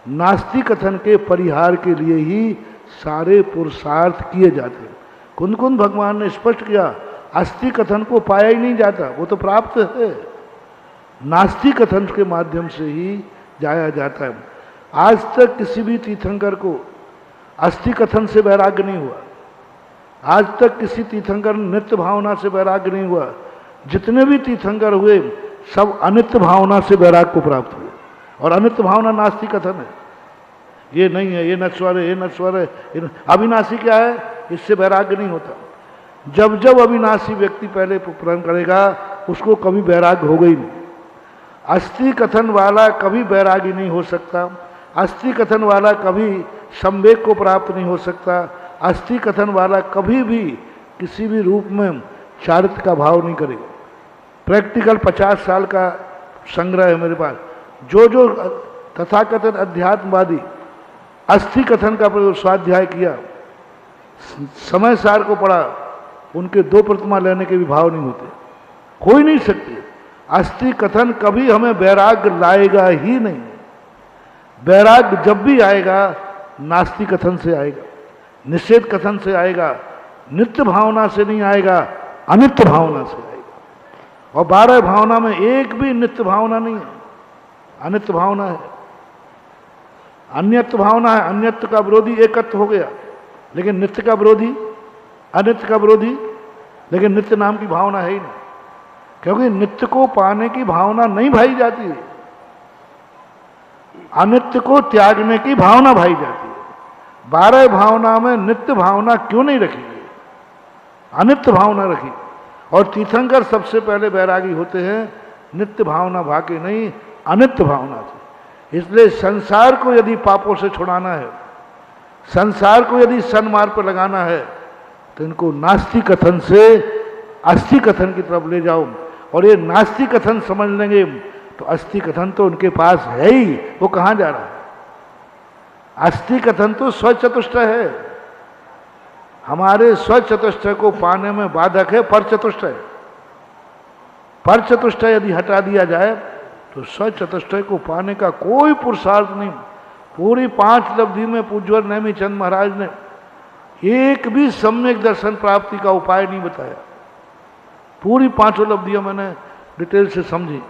नास्ति कथन के परिहार के लिए ही सारे पुरुषार्थ किए जाते हैं। कुंद कुंद भगवान ने स्पष्ट किया अस्थि कथन को पाया ही नहीं जाता, वो तो प्राप्त है। नास्ति कथन के माध्यम से ही जाया जाता है। आज तक किसी भी तीर्थंकर को अस्थि कथन से वैराग्य नहीं हुआ। आज तक किसी तीर्थंकर नित्य भावना से वैराग्य नहीं हुआ। जितने भी तीर्थंकर हुए सब अनित्य भावना से वैराग्य को प्राप्त हुए। और अनित्य भावना नास्ति कथन है, ये नहीं है, ये नश्वर है, ये नश्वर है। अविनाशी क्या है, इससे वैराग्य नहीं होता। जब जब अविनाशी व्यक्ति पहले प्रण करेगा उसको कभी वैराग्य होगा ही नहीं। अस्थि कथन वाला कभी वैरागी नहीं हो सकता। अस्थि कथन वाला कभी संवेग को प्राप्त नहीं हो सकता। अस्थि कथन वाला कभी भी किसी भी रूप में चारित्र का भाव नहीं करेगा। प्रैक्टिकल 50 साल का संग्रह है मेरे पास। जो जो तथाकथित अध्यात्मवादी अस्थि कथन का स्वाध्याय किया, समय सार को पढ़ा, उनके 2 प्रतिमा लेने के भी भाव नहीं होते, हो ही नहीं सकते। अस्थि कथन कभी हमें वैराग्य लाएगा ही नहीं। वैराग्य जब भी आएगा नास्ति कथन से आएगा, निषेध कथन से आएगा, नित्य भावना से नहीं आएगा, अनित्य भावना से आएगा। और 12 भावना में एक भी नित्य भावना नहीं है, अनित्य भावना है। अन्यत्व भावना है, अन्यत्व का विरोधी एकत्व हो गया, लेकिन नित्य का विरोधी, अनित्य का विरोधी, लेकिन नित्य नाम की भावना है ही नहीं। क्योंकि नित्य को पाने की भावना नहीं भाई जाती है, अनित्य को त्यागने की भावना भाई जाती है। 12 भावना में नित्य भावना क्यों नहीं रखी गई, अनित्य भावना रखी। और तीर्थंकर सबसे पहले वैरागी होते हैं नित्य भावना भाके नहीं, अनित्य भावना से। इसलिए संसार को यदि पापों से छुड़ाना है, संसार को यदि सन्मार्ग पर लगाना है, तो इनको नास्ति कथन से अस्थि कथन की तरफ ले जाओ। और ये नास्ति कथन समझ लेंगे तो अस्थि कथन तो उनके पास है ही, वो कहाँ जा रहा है। अस्थि कथन तो स्वचतुष्टय है। हमारे स्वचतुष्टय को पाने में बाधक है पर चतुष्टय। पर चतुष्टय यदि हटा दिया जाए तो स्वचतुष्टय को पाने का कोई पुरुषार्थ नहीं। पूरी 5 लब्धि में पूज्यवर नेमी चंद महाराज ने एक भी सम्यक दर्शन प्राप्ति का उपाय नहीं बताया। पूरी 5 लब्धियां मैंने डिटेल से समझी,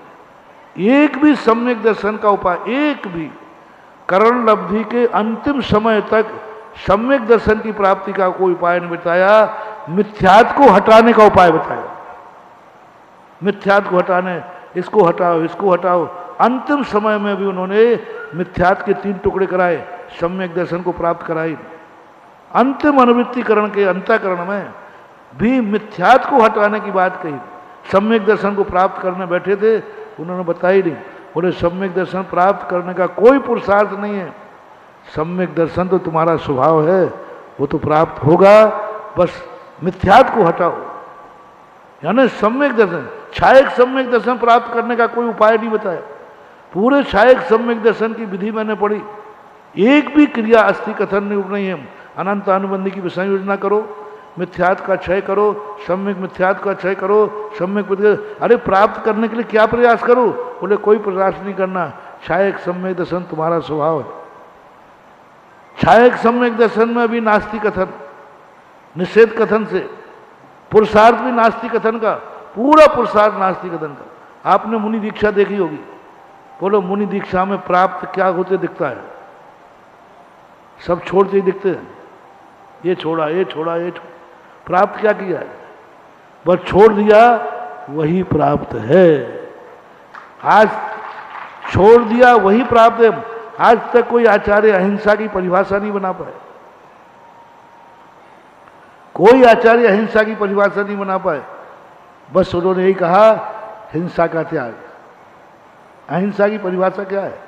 एक भी सम्यक दर्शन का उपाय, एक भी करण लब्धि के अंतिम समय तक सम्यक दर्शन की प्राप्ति का कोई उपाय नहीं बताया। मिथ्यात को हटाने का उपाय बताया, मिथ्यात को हटाने, इसको हटाओ, इसको हटाओ। अंतिम समय में भी उन्होंने मिथ्यात के 3 टुकड़े कराए, सम्यक दर्शन को प्राप्त कराई। अंतिम अनुवृत्तिकरण के अंतःकरण में भी मिथ्यात को हटाने की बात कही। सम्यक दर्शन को प्राप्त करने बैठे थे, उन्होंने बताई नहीं, बोले सम्यक दर्शन प्राप्त करने का कोई पुरुषार्थ नहीं है, सम्यक दर्शन तो तुम्हारा स्वभाव है, वो तो प्राप्त होगा, बस मिथ्यात को हटाओ। यानी सम्यक दर्शन, छायक सम्यक दर्शन प्राप्त करने का कोई उपाय नहीं बताया। पूरे छायक सम्यक दर्शन की विधि मैंने पढ़ी, एक भी क्रिया अस्थि कथन नहीं है। अनंत अनुबंधी की विषय योजना करो, मिथ्यात का क्षय करो, सम्यक मिथ्यात का क्षय करो, सम्यक। अरे प्राप्त करने के लिए क्या प्रयास करो? बोले कोई प्रयास नहीं करना, छायक सम्यक दर्शन तुम्हारा स्वभाव है। छायक सम्यक दर्शन में भी नास्ति कथन, निषेध कथन से, पुरुषार्थ भी नास्ति कथन का, पूरा पुरुषार्थ नास्ति कथन का। आपने मुनि दीक्षा देखी होगी, बोलो मुनि दीक्षा में प्राप्त क्या होते दिखता है? सब छोड़ते ही दिखते हैं, ये छोड़ा, ये छोड़ा, ये छोड़ा। प्राप्त क्या किया है? बस छोड़ दिया, वही प्राप्त है। आज छोड़ दिया, वही प्राप्त है। आज तक कोई आचार्य अहिंसा की परिभाषा नहीं बना पाए, कोई आचार्य अहिंसा की परिभाषा नहीं बना पाए। बस उन्होंने यही कहा, हिंसा का त्याग। अहिंसा की परिभाषा क्या है?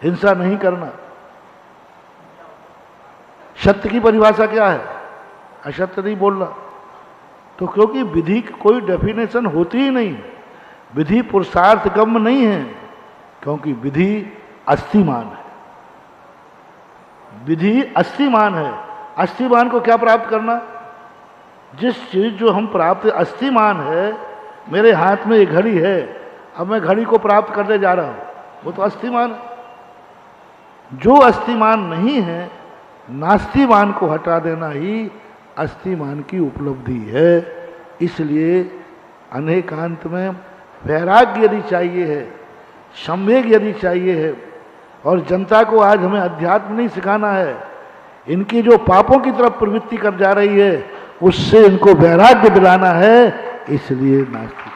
हिंसा नहीं करना। सत्य की परिभाषा क्या है? असत्य नहीं बोलना। तो क्योंकि विधि की कोई डेफिनेशन होती ही नहीं, विधि पुरुषार्थ गम्य नहीं है, क्योंकि विधि अस्थिमान है। विधि अस्थिमान है। अस्थिमान को क्या प्राप्त करना? जिस चीज जो हम प्राप्त, अस्थिमान है। मेरे हाथ में एक घड़ी है, अब मैं घड़ी को प्राप्त करने जा रहा हूं, वो तो अस्थिमान है। जो अस्थिमान नहीं है, नास्तिमान को हटा देना ही अस्थिमान की उपलब्धि है। इसलिए अनेकांत में वैराग्य यदि चाहिए है, संवेग यदि चाहिए है, और जनता को आज हमें अध्यात्म नहीं सिखाना है, इनकी जो पापों की तरफ प्रवृत्ति कर जा रही है, उससे इनको वैराग्य दिलाना है। इसलिए नास्तिक।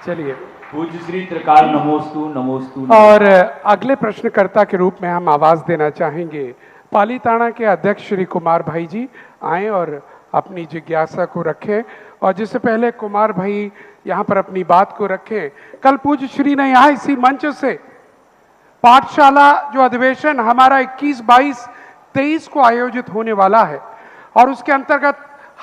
चलिए, पूज्य श्री त्रिकाल नमोस्तु नमोस्तु। और अगले प्रश्नकर्ता के रूप में हम आवाज देना चाहेंगे पालीताना के अध्यक्ष श्री कुमार भाई जी आए और अपनी जिज्ञासा को रखें। और जिससे पहले कुमार भाई यहाँ पर अपनी बात को रखें, कल पूज्य श्री ने यहाँ इसी मंच से पाठशाला जो अधिवेशन हमारा 21, 22, 23 को आयोजित होने वाला है, और उसके अंतर्गत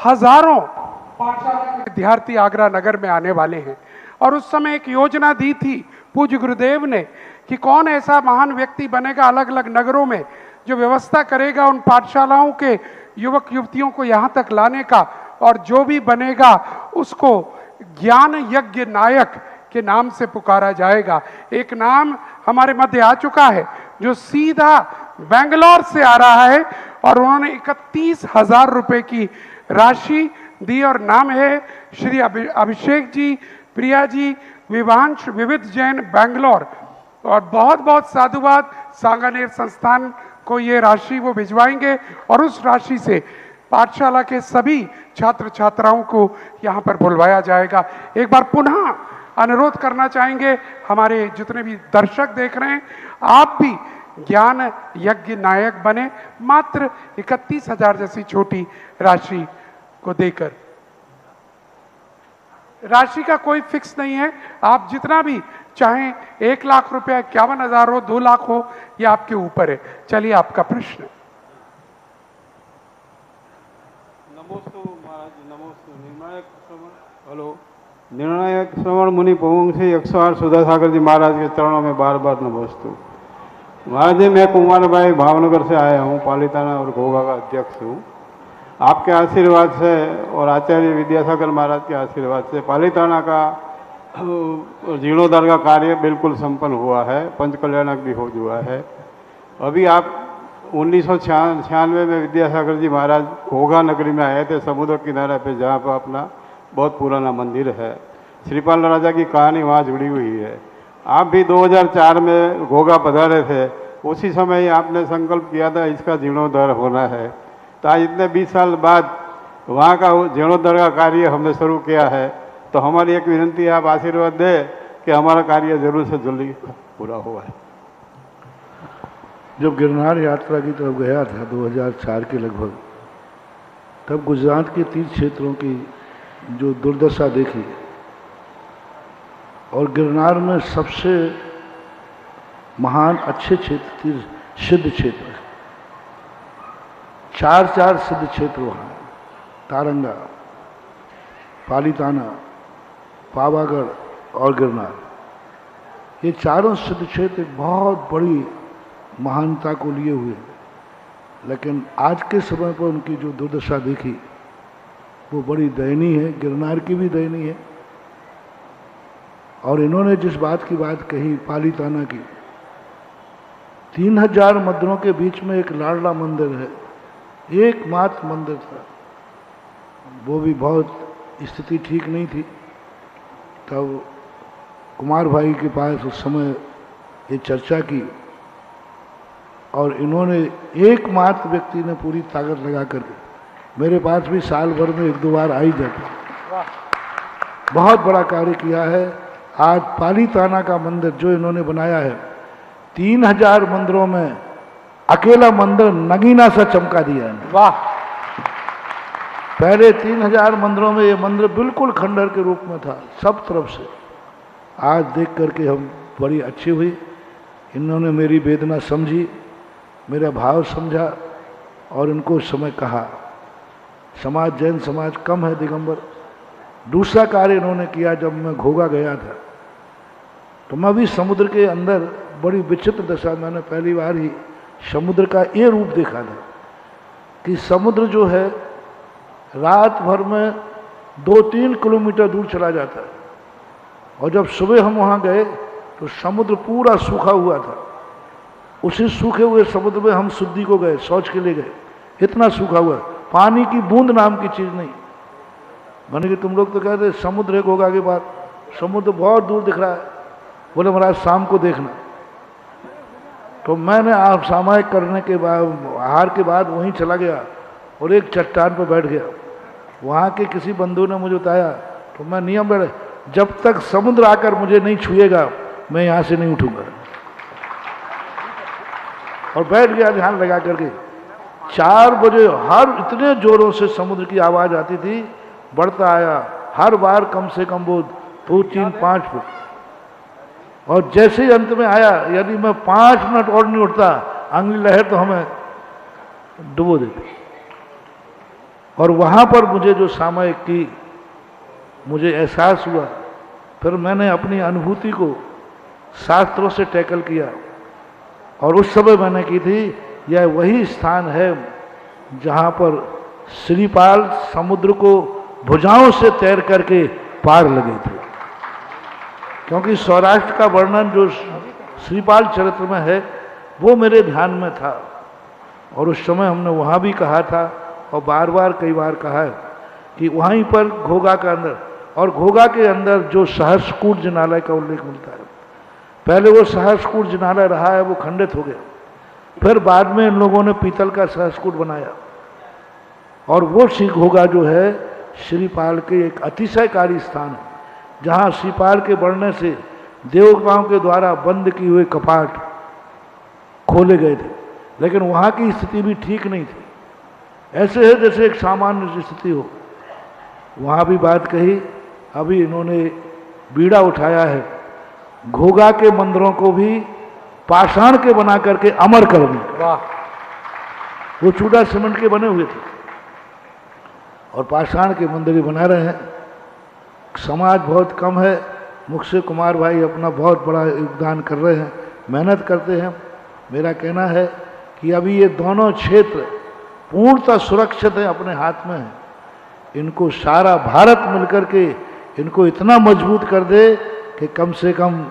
हजारों पाठशाला के विद्यार्थी आगरा नगर में आने वाले हैं। और उस समय एक योजना दी थी पूज्य गुरुदेव ने कि कौन ऐसा महान व्यक्ति बनेगा अलग अलग नगरों में जो व्यवस्था करेगा उन पाठशालाओं के युवक युवतियों को यहाँ तक लाने का, और जो भी बनेगा उसको ज्ञान यज्ञ नायक के नाम से पुकारा जाएगा। एक नाम हमारे मध्य आ चुका है जो सीधा बेंगलोर से आ रहा है, और उन्होंने 31,000 रुपए की राशि दी, और नाम है श्री अभिषेक जी, प्रिया जी, विवांश विविध जैन बेंगलोर। और बहुत बहुत साधुवाद, सांगानेर संस्थान को ये राशि वो भिजवाएंगे, और उस राशि से पाठशाला के सभी छात्र छात्राओं को यहाँ पर बुलवाया जाएगा। एक बार पुनः अनुरोध करना चाहेंगे हमारे जितने भी दर्शक देख रहे हैं, आप भी ज्ञान यज्ञ नायक बने, मात्र 31,000 जैसी छोटी राशि को देकर। राशि का कोई फिक्स नहीं है, आप जितना भी चाहें, 1 लाख रुपया, 51,000 हो, 2 लाख हो, ये आपके ऊपर है। चलिए, आपका प्रश्न। नमोस्तु महाराज, नमोस्तु। निर्णायक श्रवण, हेलो। निर्णायक श्रवण मुनि पवंग से 108 सुधा सागर जी महाराज के चरणों में बार बार नमोस्तु। महाराज जी, मैं कुमार भाई भावनगर से आया हूँ, पालीताना और घोघा का अध्यक्ष हूँ। आपके आशीर्वाद से और आचार्य विद्यासागर महाराज के आशीर्वाद से पालीताना का जीर्णोद्धार का कार्य बिल्कुल संपन्न हुआ है, पंचकल्याणक भी हो चुका है। अभी आप 1996 में विद्यासागर जी महाराज घोघा नगरी में आए थे, समुद्र किनारे पे, जहाँ पर अपना बहुत पुराना मंदिर है। श्रीपाल राजा की कहानी वहाँ जुड़ी हुई है। आप भी 2004 में घोघा पधारे थे, उसी समय ही आपने संकल्प किया था इसका जीर्णोद्धार होना है। तो आज इतने 20 साल बाद वहाँ का जीर्णोद्धार का कार्य हमने शुरू किया है। तो हमारी एक विनती है, आप आशीर्वाद दें कि हमारा कार्य जरूर से जल्दी पूरा हुआ है। जब गिरनार यात्रा की तरफ गया था 2004 के लगभग, तब गुजरात के तीर्थ क्षेत्रों की जो दुर्दशा देखी, और गिरनार में सबसे महान अच्छे क्षेत्र तीर्थ सिद्ध क्षेत्र, चार सिद्ध क्षेत्र वहाँ हैं। तारंगा, पालीताना, पावागढ़ और गिरनार, ये चारों सिद्ध क्षेत्र एक बहुत बड़ी महानता को लिए हुए हैं। लेकिन आज के समय पर उनकी जो दुर्दशा देखी वो बड़ी दयनीय है, गिरनार की भी दयनीय है। और इन्होंने जिस बात की बात कही पालीताना की, 3000 मंदिरों के बीच में एक लाडला मंदिर है, एकमात्र मंदिर था, वो भी बहुत स्थिति ठीक नहीं थी। तब कुमार भाई के पास उस समय ये चर्चा की, और इन्होंने एकमात्र व्यक्ति ने पूरी ताकत लगा करके, मेरे पास भी साल भर में 1-2 बार आ ही जाता, बहुत बड़ा कार्य किया है। आज पालीताना का मंदिर जो इन्होंने बनाया है, 3000 मंदिरों में अकेला मंदिर नगीना सा चमका दिया है। वाह। पहले 3000 मंदिरों में ये मंदिर बिल्कुल खंडहर के रूप में था सब तरफ से। आज देख करके हम बड़ी अच्छी हुई, इन्होंने मेरी वेदना समझी, मेरा भाव समझा, और इनको उस समय कहा। समाज, जैन समाज कम है दिगंबर। दूसरा कार्य इन्होंने किया, जब मैं घोघा गया था तो मैं भी समुद्र के अंदर बड़ी विचित्र दशा, मैंने पहली बार ही समुद्र का ये रूप देखा था कि समुद्र जो है रात भर में 2-3 किलोमीटर दूर चला जाता है, और जब सुबह हम वहाँ गए तो समुद्र पूरा सूखा हुआ था। उसी सूखे हुए समुद्र में हम शुद्धि को गए, शौच के लिए गए, इतना सूखा हुआ, पानी की बूंद नाम की चीज़ नहीं। मैंने कि तुम लोग तो कहते हैं समुद्र एक होगा के बाद, समुद्र बहुत दूर दिख रहा है। बोले महाराज शाम को देखना। तो मैंने आप सामायिक करने के बाद, आहार के बाद वहीं चला गया और एक चट्टान पर बैठ गया। वहाँ के किसी बंधु ने मुझे बताया, तो मैं नियम बैठे, जब तक समुद्र आकर मुझे नहीं छुएगा मैं यहाँ से नहीं उठूंगा। और बैठ गया ध्यान लगा करके। 4 बजे हर इतने जोरों से समुद्र की आवाज़ आती थी, बढ़ता आया, हर बार कम से कम वो 2-3-5 फुट। और जैसे ही अंत में आया, यदि मैं 5 मिनट और नहीं उठता, अगली लहर तो हमें डुबो देती। और वहाँ पर मुझे जो सामयिक की मुझे एहसास हुआ, फिर मैंने अपनी अनुभूति को शास्त्रों से टैकल किया, और उस समय मैंने की थी, यह वही स्थान है जहाँ पर श्रीपाल समुद्र को भुजाओं से तैर करके पार लगे थे। क्योंकि सौराष्ट्र का वर्णन जो श्रीपाल चरित्र में है वो मेरे ध्यान में था, और उस समय हमने वहाँ भी कहा था, और बार बार कई बार कहा है कि वहीं पर घोघा का अंदर, और घोघा के अंदर जो सहस्रकूट जिनालय का उल्लेख मिलता है। पहले वो सहस्रकूट जिनालय रहा है, वो खंडित हो गया, फिर बाद में इन लोगों ने पीतल का सहस्रकूट बनाया, और वो श्री घोघा जो है श्रीपाल के एक अतिशयकारी स्थान है, जहाँ श्रीपाल के बढ़ने से देवताओं के द्वारा बंद किए हुए कपाट खोले गए थे। लेकिन वहाँ की स्थिति भी ठीक नहीं थी, ऐसे है जैसे एक सामान्य स्थिति हो। वहाँ भी बात कही, अभी इन्होंने बीड़ा उठाया है, घोघा के मंदिरों को भी पाषाण के बना करके अमर करने। वाह। वो चूड़ा सीमेंट के बने हुए थे, और पाषाण के मंदिर बना रहे हैं। समाज बहुत कम है, मुझसे कुमार भाई अपना बहुत बड़ा योगदान कर रहे हैं, मेहनत करते हैं। मेरा कहना है कि अभी ये दोनों क्षेत्र पूर्णतः सुरक्षित है, अपने हाथ में है। इनको सारा भारत मिलकर के इनको इतना मजबूत कर दे कि कम से कम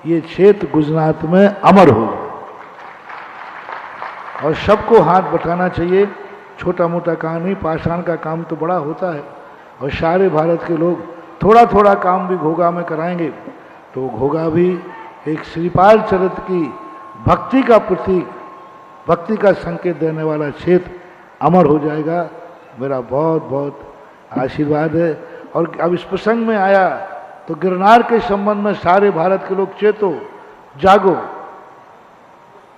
ये क्षेत्र गुजरात में अमर हो। और सबको हाथ बटाना चाहिए। छोटा मोटा काम नहीं, पाषाण का काम तो बड़ा होता है। और सारे भारत के लोग थोड़ा थोड़ा काम भी घोगा में कराएंगे तो घोगा भी एक श्रीपाल चरित्र की भक्ति का प्रतीक, भक्ति का संकेत देने वाला क्षेत्र अमर हो जाएगा। मेरा बहुत बहुत आशीर्वाद है। और अब इस प्रसंग में आया तो गिरनार के संबंध में सारे भारत के लोग चेतो, जागो।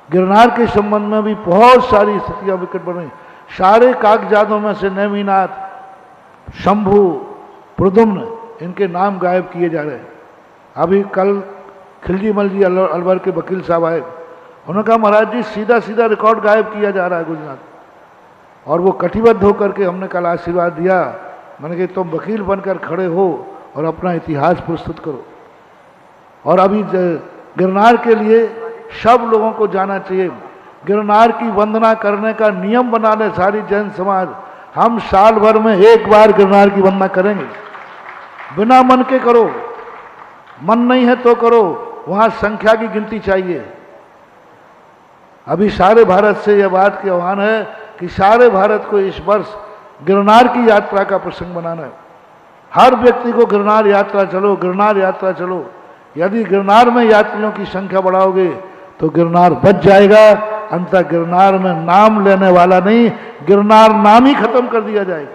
गिरनार के संबंध में भी बहुत सारी स्थितियां विकट बन रही। सारे कागजातों में से नेमिनाथ, शंभु, प्रद्युम्न, इनके नाम गायब किए जा रहे हैं। अभी कल खिलजी मल जी अलवर के वकील साहब आए, उन्होंने कहा महाराज जी सीधा सीधा रिकॉर्ड गायब किया जा रहा है गुजरात। और वो कटिबद्ध होकर के हमने कल आशीर्वाद दिया। मैंने कहा तुम वकील बनकर खड़े हो और अपना इतिहास प्रस्तुत करो। और अभी गिरनार के लिए सब लोगों को जाना चाहिए। गिरनार की वंदना करने का नियम बना ले सारी जैन समाज। हम साल भर में एक बार गिरनार की वंदना करेंगे, बिना मन के करो, मन नहीं है तो करो, वहां संख्या की गिनती चाहिए। अभी सारे भारत से यह बात की आह्वान है कि सारे भारत को इस वर्ष गिरनार की यात्रा का प्रसंग बनाना है। हर व्यक्ति को गिरनार यात्रा चलो, गिरनार यात्रा चलो। यदि गिरनार में यात्रियों की संख्या बढ़ाओगे तो गिरनार बच जाएगा। अंततः गिरनार में नाम लेने वाला नहीं, गिरनार नाम ही खत्म कर दिया जाएगा।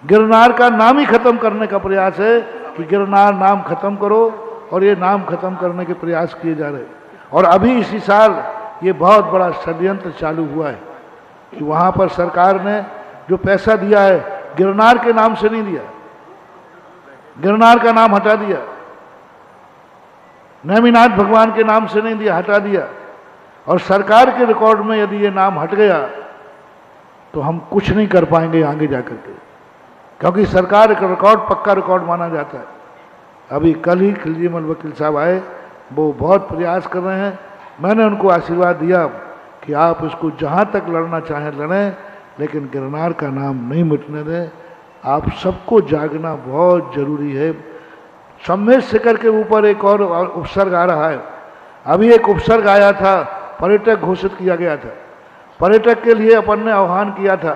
गिरनार का नाम ही खत्म करने का प्रयास है कि गिरनार नाम खत्म करो। और ये नाम खत्म करने के प्रयास किए जा रहे हैं। और अभी इसी साल ये बहुत बड़ा षड्यंत्र चालू हुआ है कि वहां पर सरकार ने जो पैसा दिया है गिरनार के नाम से नहीं दिया, गिरनार का नाम हटा दिया, नेमिनाथ भगवान के नाम से नहीं दिया, हटा दिया। और सरकार के रिकॉर्ड में यदि ये नाम हट गया तो हम कुछ नहीं कर पाएंगे आगे जाकर के, क्योंकि सरकार का रिकॉर्ड पक्का रिकॉर्ड माना जाता है। अभी कल ही खिलजी मल वकील साहब आए, वो बहुत प्रयास कर रहे हैं। मैंने उनको आशीर्वाद दिया कि आप इसको जहाँ तक लड़ना चाहें लड़ें, लेकिन गिरनार का नाम नहीं मिटने दें। आप सबको जागना बहुत जरूरी है। सम्मेद शिखर के ऊपर एक और उपसर्ग आ रहा है। अभी एक उपसर्ग आया था, पर्यटक घोषित किया गया था। पर्यटक के लिए अपन ने आह्वान किया था,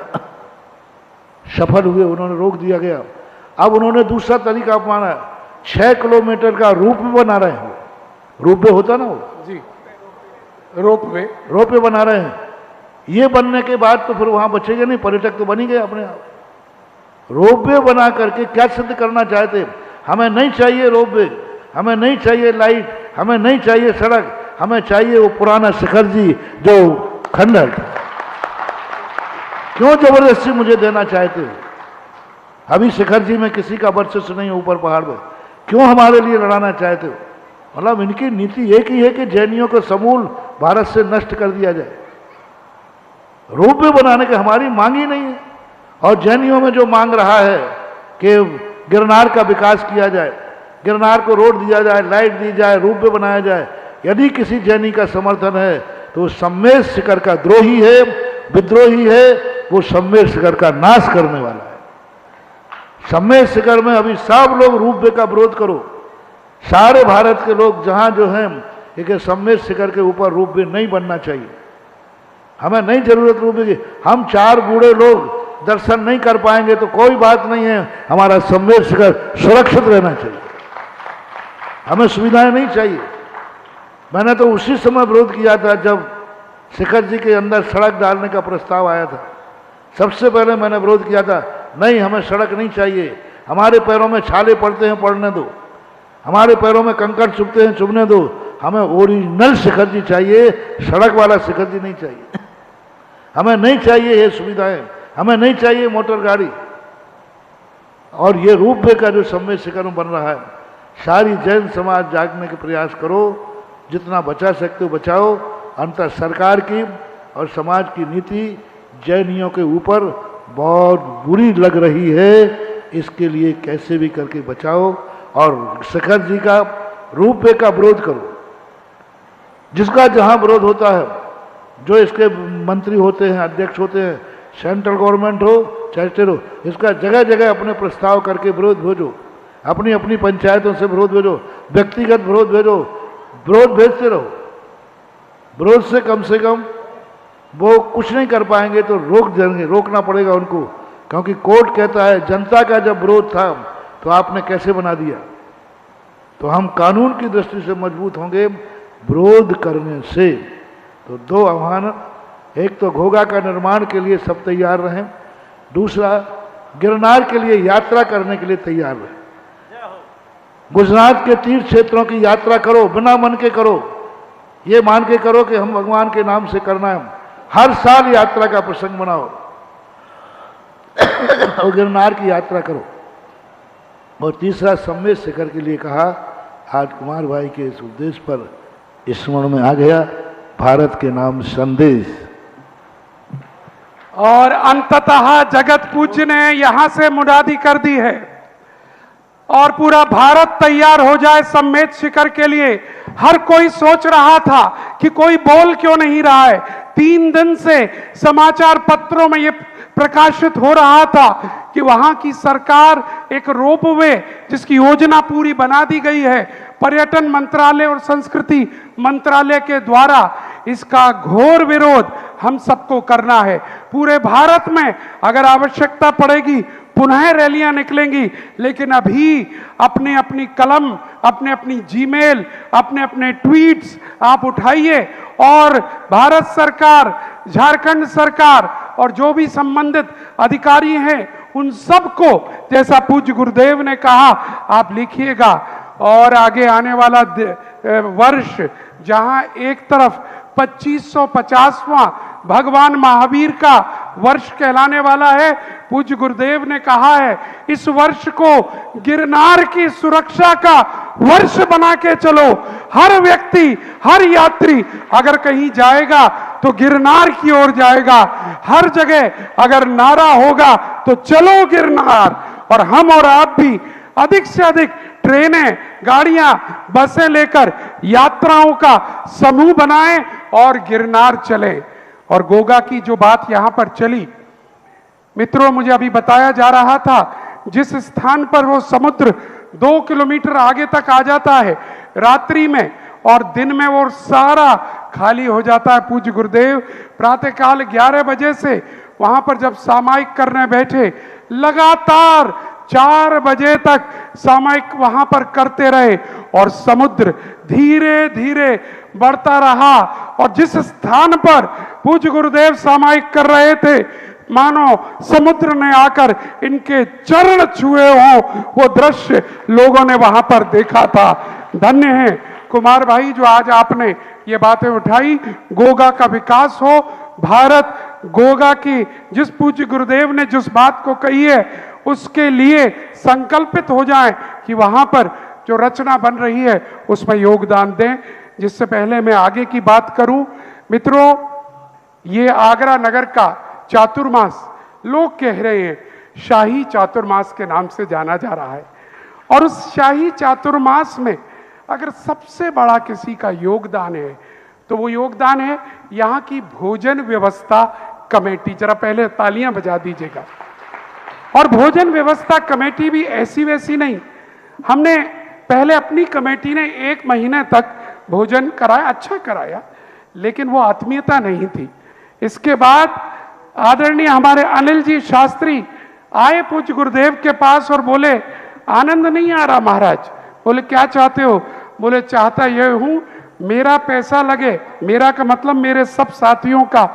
सफल हुए, उन्होंने रोक दिया गया। अब उन्होंने दूसरा तरीका अपनाया, 6 किलोमीटर का रोपवे बना रहे हैं। रोपवे होता ना वो जी, रोपवे बना रहे हैं। ये बनने के बाद तो फिर वहां बचेगा नहीं, पर्यटक तो बन ही गए अपने आप। रोपवे बना करके क्या सिद्ध करना चाहते? हमें नहीं चाहिए रोपवे, हमें नहीं चाहिए लाइट, हमें नहीं चाहिए सड़क, हमें चाहिए वो पुराना शिखर जी जो खंडर था। क्यों जबरदस्ती मुझे देना चाहते हो? अभी शिखर जी में किसी का वर्चस्व नहीं ऊपर पहाड़ में, क्यों हमारे लिए लड़ाना चाहते हो? मतलब इनकी नीति एक ही है कि जैनियों को समूल भारत से नष्ट कर दिया जाए। रोपवे बनाने की हमारी मांग ही नहीं है। और जैनियों में जो मांग रहा है कि गिरनार का विकास किया जाए, गिरनार को रोड दिया जाए, लाइट दी जाए, रोपवे बनाया जाए, यदि किसी जैनी का समर्थन है तो सम्मेद शिखर का द्रोही है, विद्रोही है। वो सम्मेद शिखर का नाश करने वाला है। सम्मेद शिखर में अभी सब लोग रोपवे का विरोध करो। सारे भारत के लोग जहां जो हैं, एक सम्मेद शिखर के ऊपर रोपवे नहीं बनना चाहिए। हमें नहीं जरूरत रोपवे की। हम 4 बूढ़े लोग दर्शन नहीं कर पाएंगे तो कोई बात नहीं है, हमारा सम्मेद शिखर सुरक्षित रहना चाहिए। हमें सुविधाएं नहीं चाहिए। मैंने तो उसी समय विरोध किया था जब शिखर जी के अंदर सड़क डालने का प्रस्ताव आया था। सबसे पहले मैंने विरोध किया था, नहीं हमें सड़क नहीं चाहिए, हमारे पैरों में छाले पड़ते हैं पड़ने दो, हमारे पैरों में कंकड़ चुभते हैं चुभने दो। हमें ओरिजिनल शिखर जी चाहिए, सड़क वाला शिखर जी नहीं चाहिए। हमें नहीं चाहिए ये सुविधाएं, हमें नहीं चाहिए मोटर गाड़ी। और ये रोपवे का जो सम्मेद शिखर में बन रहा है, सारी जैन समाज जागने के प्रयास करो, जितना बचा सकते हो बचाओ। अंतर सरकार की और समाज की नीति जैनियों के ऊपर बहुत बुरी लग रही है। इसके लिए कैसे भी करके बचाओ और शिखर जी का रोपवे का विरोध करो। जिसका जहां विरोध होता है, जो इसके मंत्री होते हैं, अध्यक्ष होते हैं, सेंट्रल गवर्नमेंट हो चाहे स्टेट हो, इसका जगह जगह अपने प्रस्ताव करके विरोध भेजो। अपनी अपनी पंचायतों से विरोध भेजो, व्यक्तिगत विरोध भेजो, विरोध भेजते रहो। विरोध से कम वो कुछ नहीं कर पाएंगे तो रोक देंगे, रोकना पड़ेगा उनको, क्योंकि कोर्ट कहता है जनता का जब विरोध था तो आपने कैसे बना दिया। तो हम कानून की दृष्टि से मजबूत होंगे विरोध करने से। तो दो आह्वान, एक तो घोघा का निर्माण के लिए सब तैयार रहें, दूसरा गिरनार के लिए यात्रा करने के लिए तैयार रहें। गुजरात के तीर्थ क्षेत्रों की यात्रा करो, बिना मन के करो, ये मान के करो कि हम भगवान के नाम से करना है। हर साल यात्रा का प्रसंग बनाओ और गिरनार की यात्रा करो। और तीसरा सम्मेद शिखर के लिए कहा, आज कुमार भाई के इस उद्देश्य पर स्मरण में आ गया भारत के नाम संदेश। और अंततः जगत पूज्य ने यहां से मुनादी कर दी है और पूरा भारत तैयार हो जाए सम्मेद शिखर के लिए। हर कोई सोच रहा था कि कोई बोल क्यों नहीं रहा है। 3 दिन से समाचार पत्रों में ये प्रकाशित हो रहा था कि वहां की सरकार एक रोपवे जिसकी योजना पूरी बना दी गई है पर्यटन मंत्रालय और संस्कृति मंत्रालय के द्वारा, इसका घोर विरोध हम सबको करना है। पूरे भारत में अगर आवश्यकता पड़ेगी पुनः रैलियां निकलेंगी, लेकिन अभी अपने अपनी कलम, अपने अपनी जीमेल, अपने अपने ट्वीट्स आप उठाइए और भारत सरकार, झारखंड सरकार और जो भी संबंधित अधिकारी हैं उन सबको, जैसा पूज्य गुरुदेव ने कहा, आप लिखिएगा। और आगे आने वाला वर्ष जहां एक तरफ 2550वां भगवान महावीर का वर्ष कहलाने वाला है, पूज्य गुरुदेव ने कहा है इस वर्ष को गिरनार की सुरक्षा का वर्ष बना के चलो। हर व्यक्ति, हर यात्री अगर कहीं जाएगा तो गिरनार की ओर जाएगा। हर जगह अगर नारा होगा तो चलो गिरनार। और हम और आप भी अधिक से अधिक ट्रेनें, गाड़ियां, बसें लेकर यात्राओं का समूह बनाएं और गिरनार चलें। और गोगा की जो बात यहां पर चली, मित्रों, मुझे अभी बताया जा रहा था जिस स्थान पर वो समुद्र 2 किलोमीटर आगे तक आ जाता है रात्रि में और दिन में वो सारा खाली हो जाता है। पूज्य गुरुदेव प्रातःकाल 11 बजे से वहां पर जब सामायिक करने बैठे, लगातार 4 बजे तक सामायिक वहां पर करते रहे और समुद्र धीरे धीरे बढ़ता रहा। और जिस स्थान पर पूज्य गुरुदेव सामायिक कर रहे थे, मानो समुद्र ने आकर इनके चरण छुए हो, वो दृश्य लोगों ने वहां पर देखा था। धन्य है कुमार भाई जो आज आपने ये बातें उठाई। गोगा का विकास हो, भारत गोगा की, जिस पूज्य गुरुदेव ने जिस बात को कही है उसके लिए संकल्पित हो जाएं कि वहां पर जो रचना बन रही है उसमें योगदान दें। जिससे पहले मैं आगे की बात करूं, मित्रों, ये आगरा नगर का चातुर्मास लोग कह रहे हैं शाही चातुर्मास के नाम से जाना जा रहा है। और उस शाही चातुर्मास में अगर सबसे बड़ा किसी का योगदान है तो वो योगदान है यहाँ की भोजन व्यवस्था कमेटी। जरा पहले तालियां बजा दीजिएगा। और भोजन व्यवस्था कमेटी भी ऐसी वैसी नहीं, हमने पहले अपनी कमेटी ने 1 महीने तक भोजन कराया, अच्छा कराया, लेकिन वो आत्मीयता नहीं थी। इसके बाद आदरणीय हमारे अनिल जी शास्त्री आए पूज्य गुरुदेव के पास और बोले आनंद नहीं आ रहा महाराज। बोले क्या चाहते हो? बोले चाहता यह हूं मेरा पैसा लगे, मेरा का मतलब मेरे सब साथियों का,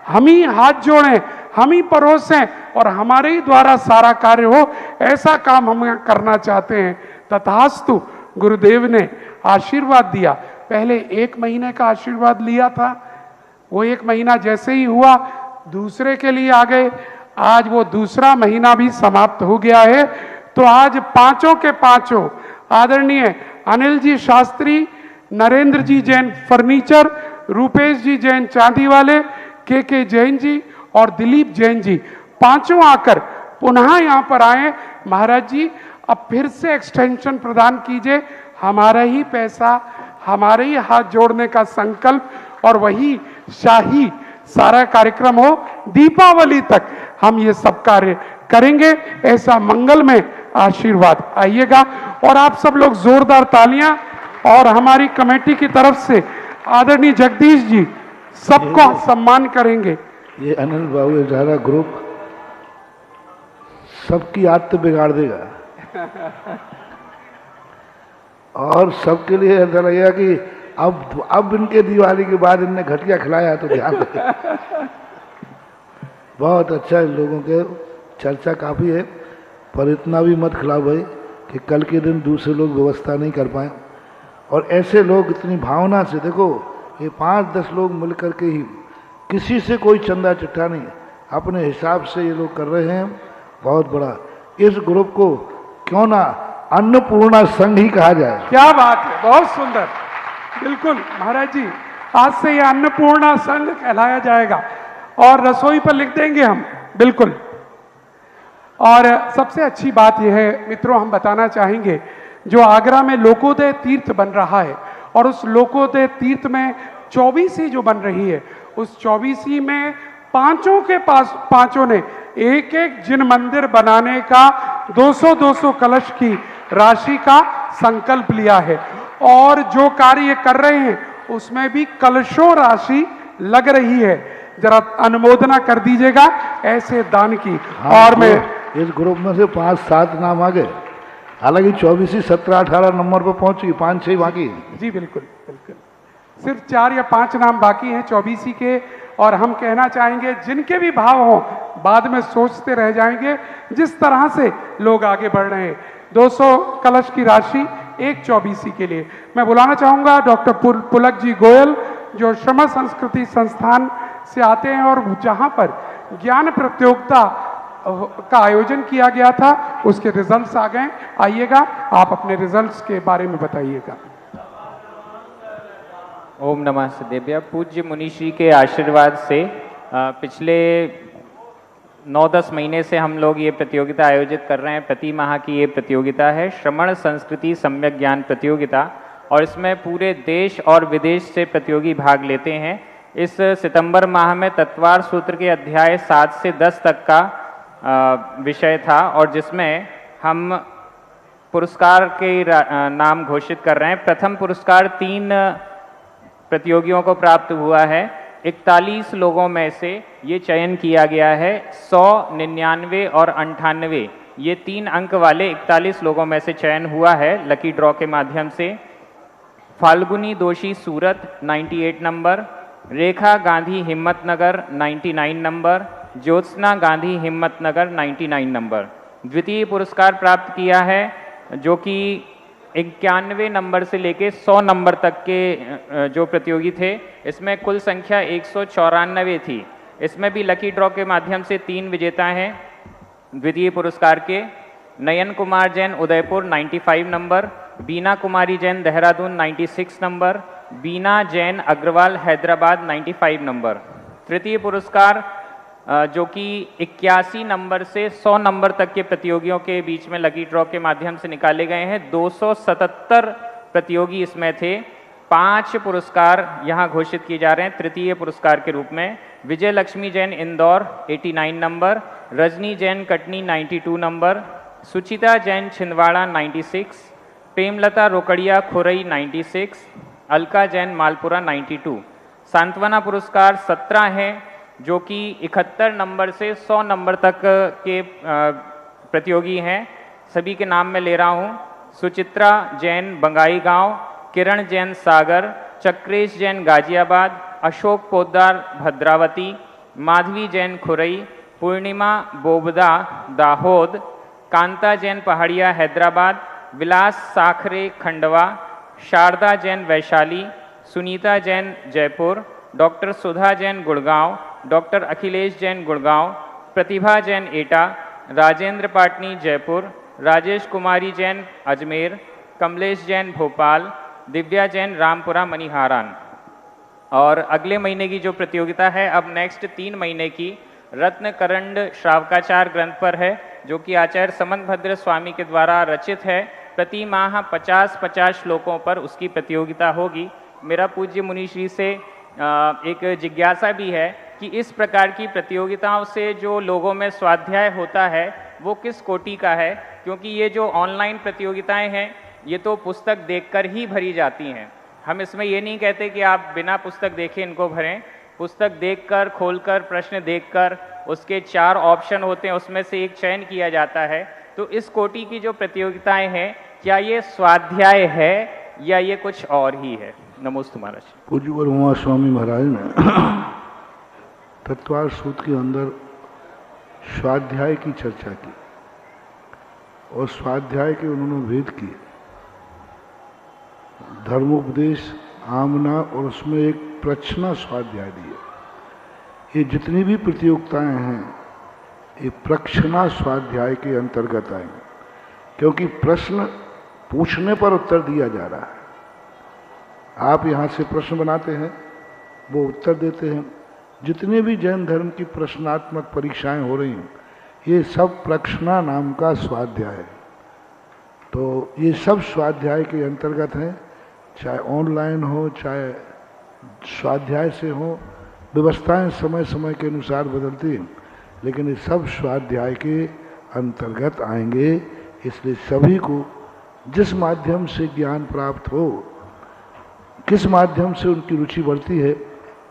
हम ही हाथ जोड़ें, हम ही परोसें और हमारे ही द्वारा सारा कार्य हो, ऐसा काम हम करना चाहते हैं। तथास्तु गुरुदेव ने आशीर्वाद दिया। पहले 1 महीने का आशीर्वाद लिया था, वो 1 महीना जैसे ही हुआ दूसरे के लिए आ गए। आज वो दूसरा महीना भी समाप्त हो गया है। तो आज पांचों के पांचों आदरणीय अनिल जी शास्त्री, नरेंद्र जी जैन फर्नीचर, रूपेश जी जैन चांदी वाले, के जैन जी और दिलीप जैन जी, पांचों आकर पुनः यहाँ पर आए। महाराज जी अब फिर से एक्सटेंशन प्रदान कीजिए, हमारा ही पैसा, हमारे ही हाथ जोड़ने का संकल्प और वही शाही सारा कार्यक्रम हो, दीपावली तक हम ये सब कार्य करेंगे। ऐसा मंगल में आशीर्वाद आइएगा। और आप सब लोग जोरदार तालियां। और हमारी कमेटी की तरफ से आदरणीय जगदीश जी सबको सम्मान करेंगे। ये अनिल बाबू हजारा ग्रुप सबकी आदत बिगाड़ देगा और सबके लिए ऐसा लगेगा कि अब इनके दिवाली के बाद इनने घटिया खिलाया तो ध्यान रखें। बहुत अच्छा है, लोगों के चर्चा काफ़ी है, पर इतना भी मत खिलाओ भाई कि कल के दिन दूसरे लोग व्यवस्था नहीं कर पाए। और ऐसे लोग इतनी भावना से, देखो ये 5-10 लोग मिल करके ही, किसी से कोई चंदा चिट्ठा नहीं, अपने हिसाब से ये लोग कर रहे हैं, बहुत बड़ा। इस ग्रुप को क्यों ना अन्नपूर्णा संघ ही कहा जाए। क्या बात है, बहुत सुंदर। बिल्कुल महाराज जी, आज से ये अन्नपूर्णा संघ कहलाया जाएगा और रसोई पर लिख देंगे हम, बिल्कुल। और सबसे अच्छी बात यह है मित्रों, हम बताना चाहेंगे, जो आगरा में लोकोदय तीर्थ बन रहा है और उस लोकोदय तीर्थ में 24 जो बन रही है, उस 24 में पांचों ने एक एक जिन मंदिर बनाने का 200-200 कलश की राशि का संकल्प लिया है और जो कार्य कर रहे हैं उसमें भी कलशों राशि लग रही है। जरा अनुमोदना कर दीजिएगा ऐसे दान की। हाँ, और मैं इस ग्रुप में से 5-7 नाम आ गए, हालांकि 24 17-18 नंबर पर पहुंची, 5-6 बाकी। जी बिल्कुल बिल्कुल, सिर्फ 4 या 5 नाम बाकी हैं 24 के। और हम कहना चाहेंगे जिनके भी भाव हों बाद में सोचते रह जाएंगे, जिस तरह से लोग आगे बढ़ रहे हैं। 200 कलश की राशि एक 24 के लिए मैं बुलाना चाहूंगा डॉक्टर पुलक जी गोयल, जो श्रम संस्कृति संस्थान से आते हैं और जहां पर ज्ञान प्रतियोगिता का आयोजन किया गया था उसके रिजल्ट्स आ गए। आइएगा, आप अपने रिजल्ट्स के बारे में बताइएगा। ओम नमः सदेव्य। पूज्य मुनिश्री के आशीर्वाद से पिछले 9-10 महीने से हम लोग ये प्रतियोगिता आयोजित कर रहे हैं। प्रति माह की ये प्रतियोगिता है श्रमण संस्कृति सम्यक ज्ञान प्रतियोगिता, और इसमें पूरे देश और विदेश से प्रतियोगी भाग लेते हैं। इस सितंबर माह में तत्वार सूत्र के अध्याय 7 से 10 तक का विषय था और जिसमें हम पुरस्कार के नाम घोषित कर रहे हैं। प्रथम पुरस्कार 3 प्रतियोगियों को प्राप्त हुआ है। 41 लोगों में से ये चयन किया गया है। 100, 99 और 98 ये 3 अंक वाले 41 लोगों में से चयन हुआ है लकी ड्रॉ के माध्यम से। फाल्गुनी दोषी सूरत 98 नंबर, रेखा गांधी हिम्मतनगर 99 नंबर, ज्योत्सना गांधी हिम्मतनगर 99 नंबर। द्वितीय पुरस्कार प्राप्त किया है जो कि 91 नंबर से लेके 100 नंबर तक के जो प्रतियोगी थे, इसमें कुल संख्या 194 थी। इसमें भी लकी ड्रॉ के माध्यम से 3 विजेता हैं द्वितीय पुरस्कार के। नयन कुमार जैन उदयपुर 95 नंबर, बीना कुमारी जैन देहरादून 96 नंबर, बीना जैन अग्रवाल हैदराबाद 95 नंबर। तृतीय पुरस्कार जो कि 81 नंबर से 100 नंबर तक के प्रतियोगियों के बीच में लकी ड्रॉ के माध्यम से निकाले गए हैं। 277 प्रतियोगी इसमें थे। 5 पुरस्कार यहाँ घोषित किए जा रहे हैं तृतीय पुरस्कार के रूप में। विजय लक्ष्मी जैन इंदौर 89 नंबर, रजनी जैन कटनी 92 नंबर, सुचिता जैन छिंदवाड़ा 96, प्रेमलता रोकड़िया खुरई 96, अलका जैन मालपुरा 92। सांत्वना पुरस्कार 17 हैं जो कि 71 नंबर से 100 नंबर तक के प्रतियोगी हैं। सभी के नाम मैं ले रहा हूँ। सुचित्रा जैन बंगाई गांव, किरण जैन सागर, चक्रेश जैन गाजियाबाद, अशोक पोद्दार भद्रावती, माधवी जैन खुरई, पूर्णिमा बोबदा दाहोद, कांता जैन पहाड़िया हैदराबाद, विलास साखरे खंडवा, शारदा जैन वैशाली, सुनीता जैन जयपुर, डॉक्टर सुधा जैन गुड़गांव, डॉक्टर अखिलेश जैन गुड़गांव, प्रतिभा जैन एटा, राजेंद्र पाटनी जयपुर, राजेश कुमारी जैन अजमेर, कमलेश जैन भोपाल, दिव्या जैन रामपुरा मनिहारान। और अगले महीने की जो प्रतियोगिता है अब नेक्स्ट 3 महीने की रत्न करंड श्रावकाचार ग्रंथ पर है जो कि आचार्य समंतभद्र स्वामी के द्वारा रचित है। प्रति माह 50-50 श्लोकों पर उसकी प्रतियोगिता होगी। मेरा पूज्य मुनिश्री से एक जिज्ञासा भी है कि इस प्रकार की प्रतियोगिताओं से जो लोगों में स्वाध्याय होता है वो किस कोटि का है, क्योंकि ये जो ऑनलाइन प्रतियोगिताएं हैं ये तो पुस्तक देखकर ही भरी जाती हैं। हम इसमें ये नहीं कहते कि आप बिना पुस्तक देखे इनको भरें, पुस्तक देखकर, खोलकर, प्रश्न देखकर उसके 4 ऑप्शन होते हैं, उसमें से एक चयन किया जाता है। तो इस कोटि की जो प्रतियोगिताएं हैं, क्या ये स्वाध्याय है या ये कुछ और ही है? नमोस्तु महाराज। पूज्य ब्रह्मा स्वामी महाराज ने तत्वार सूत्र के अंदर स्वाध्याय की चर्चा की और स्वाध्याय के उन्होंने भेद किए, धर्मोपदेश, आमना और उसमें एक प्रश्ना स्वाध्याय दिए। ये जितनी भी प्रतियोगिताएं हैं ये प्रश्ना स्वाध्याय के अंतर्गत आएंगे, क्योंकि प्रश्न पूछने पर उत्तर दिया जा रहा है। आप यहाँ से प्रश्न बनाते हैं, वो उत्तर देते हैं। जितने भी जैन धर्म की प्रश्नात्मक परीक्षाएं हो रही हैं ये सब प्रश्ना नाम का स्वाध्याय है। तो ये सब स्वाध्याय के अंतर्गत हैं, चाहे ऑनलाइन हो चाहे स्वाध्याय से हो। व्यवस्थाएं समय समय के अनुसार बदलती हैं, लेकिन ये सब स्वाध्याय के अंतर्गत आएंगे। इसलिए सभी को जिस माध्यम से ज्ञान प्राप्त हो, किस माध्यम से उनकी रुचि बढ़ती है,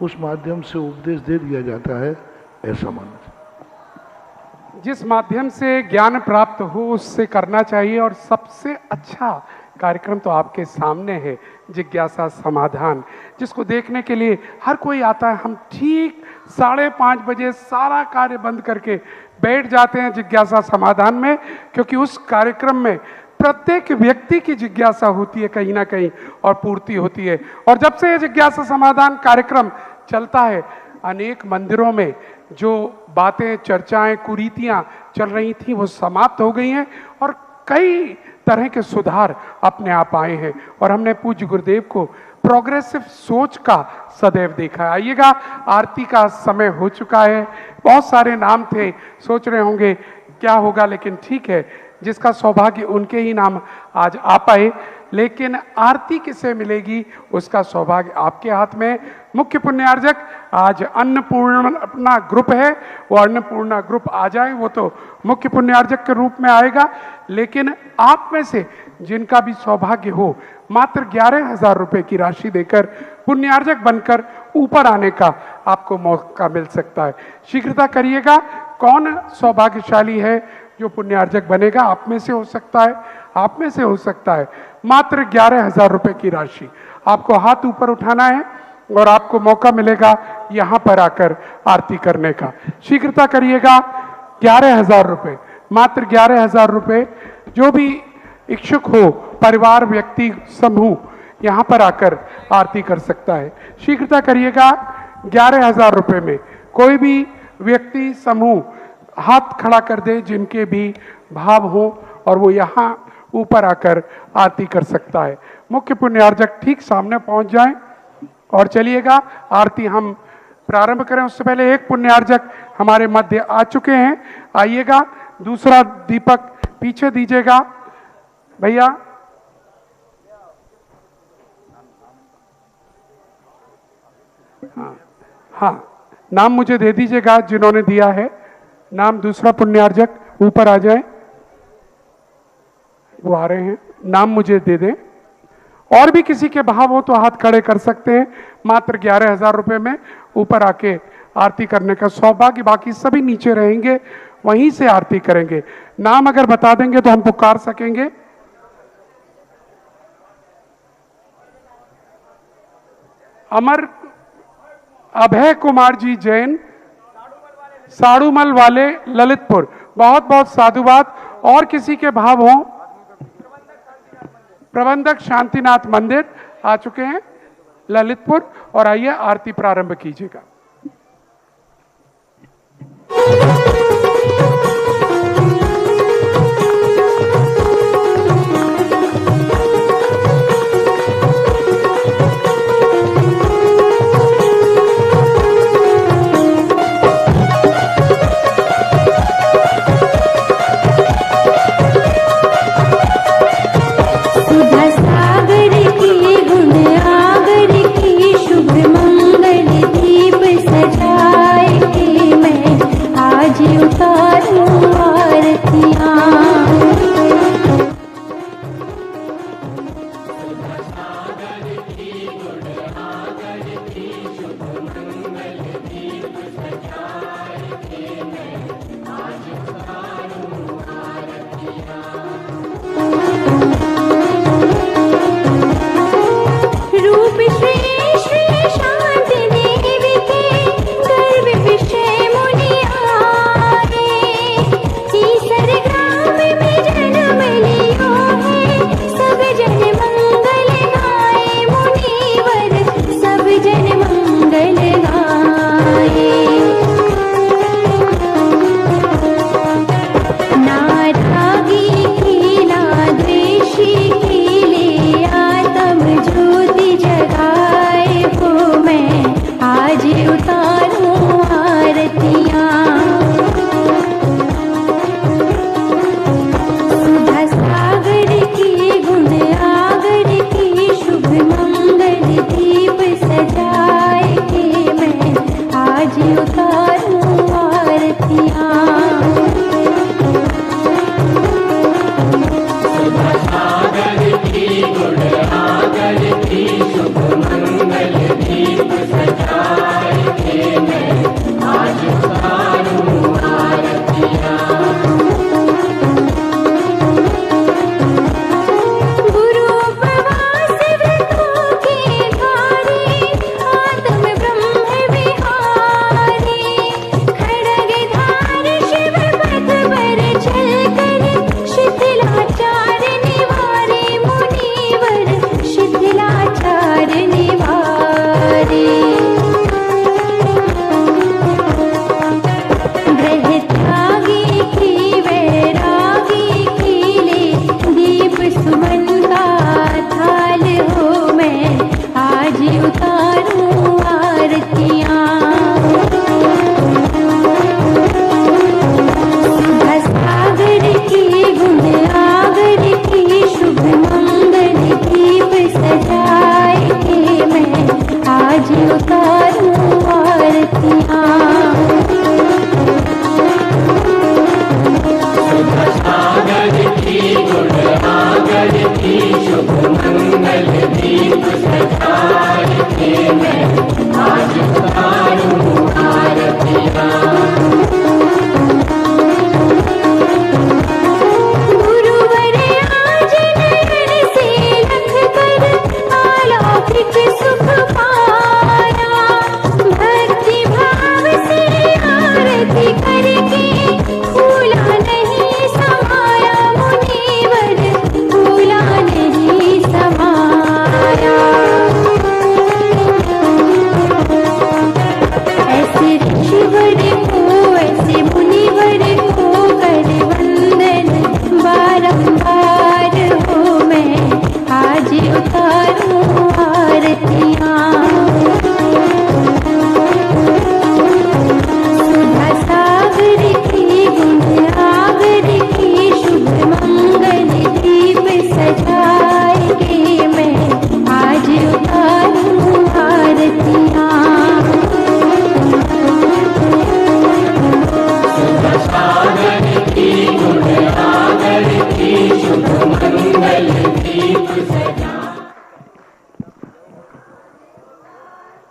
उस माध्यम से उपदेश दे दिया जाता है, ऐसा मानना चाहिए। जिस माध्यम से ज्ञान प्राप्त हो उससे करना चाहिए। और सबसे अच्छा कार्यक्रम तो आपके सामने है, जिज्ञासा समाधान, जिसको देखने के लिए हर कोई आता है। हम ठीक 5:30 बजे सारा कार्य बंद करके बैठ जाते हैं जिज्ञासा समाधान में, क्योंकि उस कार्यक्रम में प्रत्येक व्यक्ति की जिज्ञासा होती है कहीं ना कहीं और पूर्ति होती है। और जब से ये जिज्ञासा समाधान कार्यक्रम चलता है, अनेक मंदिरों में जो बातें, चर्चाएं, कुरीतियां चल रही थी वो समाप्त हो गई हैं और कई तरह के सुधार अपने आप आए हैं। और हमने पूज्य गुरुदेव को प्रोग्रेसिव सोच का सदैव देखा है। आइएगा, आरती का समय हो चुका है। बहुत सारे नाम थे, सोच रहे होंगे क्या होगा, लेकिन ठीक है, जिसका सौभाग्य उनके ही नाम आज आ पाए। लेकिन आरती किसे मिलेगी उसका सौभाग्य आपके हाथ में। मुख्य पुण्यार्जक आज अन्नपूर्णा ग्रुप है, वो अन्नपूर्णा ग्रुप आ जाए, वो तो मुख्य पुण्यार्जक के रूप में आएगा। लेकिन आप में से जिनका भी सौभाग्य हो, मात्र 11,000 रुपए की राशि देकर पुण्यार्जक बनकर ऊपर आने का आपको मौका मिल सकता है। शीघ्रता करिएगा। कौन सौभाग्यशाली है जो पुण्यार्जक बनेगा? आप में से हो सकता है, आप में से हो सकता है। मात्र 11,000 रुपए की राशि आपको हाथ ऊपर उठाना है और आपको मौका मिलेगा यहां पर आकर आरती करने का। शीघ्रता करिएगा। 11,000 रुपए, मात्र 11,000 रुपए। जो भी इच्छुक हो, परिवार, व्यक्ति, समूह, यहां पर आकर आरती कर सकता है। शीघ्रता करिएगा। 11,000 रुपए में कोई भी व्यक्ति, समूह हाथ खड़ा कर दे जिनके भी भाव हो और वो यहाँ ऊपर आकर आरती कर सकता है। मुख्य पुण्यार्जक ठीक सामने पहुंच जाएं और चलिएगा, आरती हम प्रारंभ करें। उससे पहले एक पुण्यार्जक हमारे मध्य आ चुके हैं, आइएगा। दूसरा दीपक पीछे दीजिएगा भैया। हाँ, नाम मुझे दे दीजिएगा जिन्होंने दिया है नाम। दूसरा पुण्यार्जक ऊपर आ जाए, वो आ रहे हैं, नाम मुझे दे दें। और भी किसी के भाव हो तो हाथ खड़े कर सकते हैं। मात्र 11,000 रुपए में ऊपर आके आरती करने का सौभाग्य। बाकी सभी नीचे रहेंगे, वहीं से आरती करेंगे। नाम अगर बता देंगे तो हम पुकार सकेंगे। अमर अभय कुमार जी जैन, साड़ूमल वाले, ललितपुर। बहुत बहुत साधुवाद। और किसी के भाव हो? प्रबंधक शांतिनाथ मंदिर आ चुके हैं, ललितपुर। और आइए आरती प्रारंभ कीजिएगा। शुभ मंगल दीप सजाए के मैं आज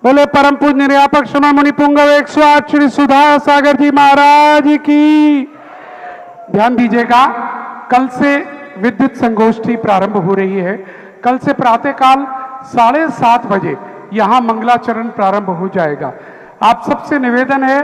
बोले परम पूज्य निर्यापक श्रमण मुनि पुंगव 108 श्री सुधा सागर जी महाराज की। ध्यान दीजिएगा, कल से विद्युत संगोष्ठी प्रारंभ हो रही है। कल से प्रातःकाल 7:30 बजे यहां मंगलाचरण प्रारंभ हो जाएगा। आप सबसे निवेदन है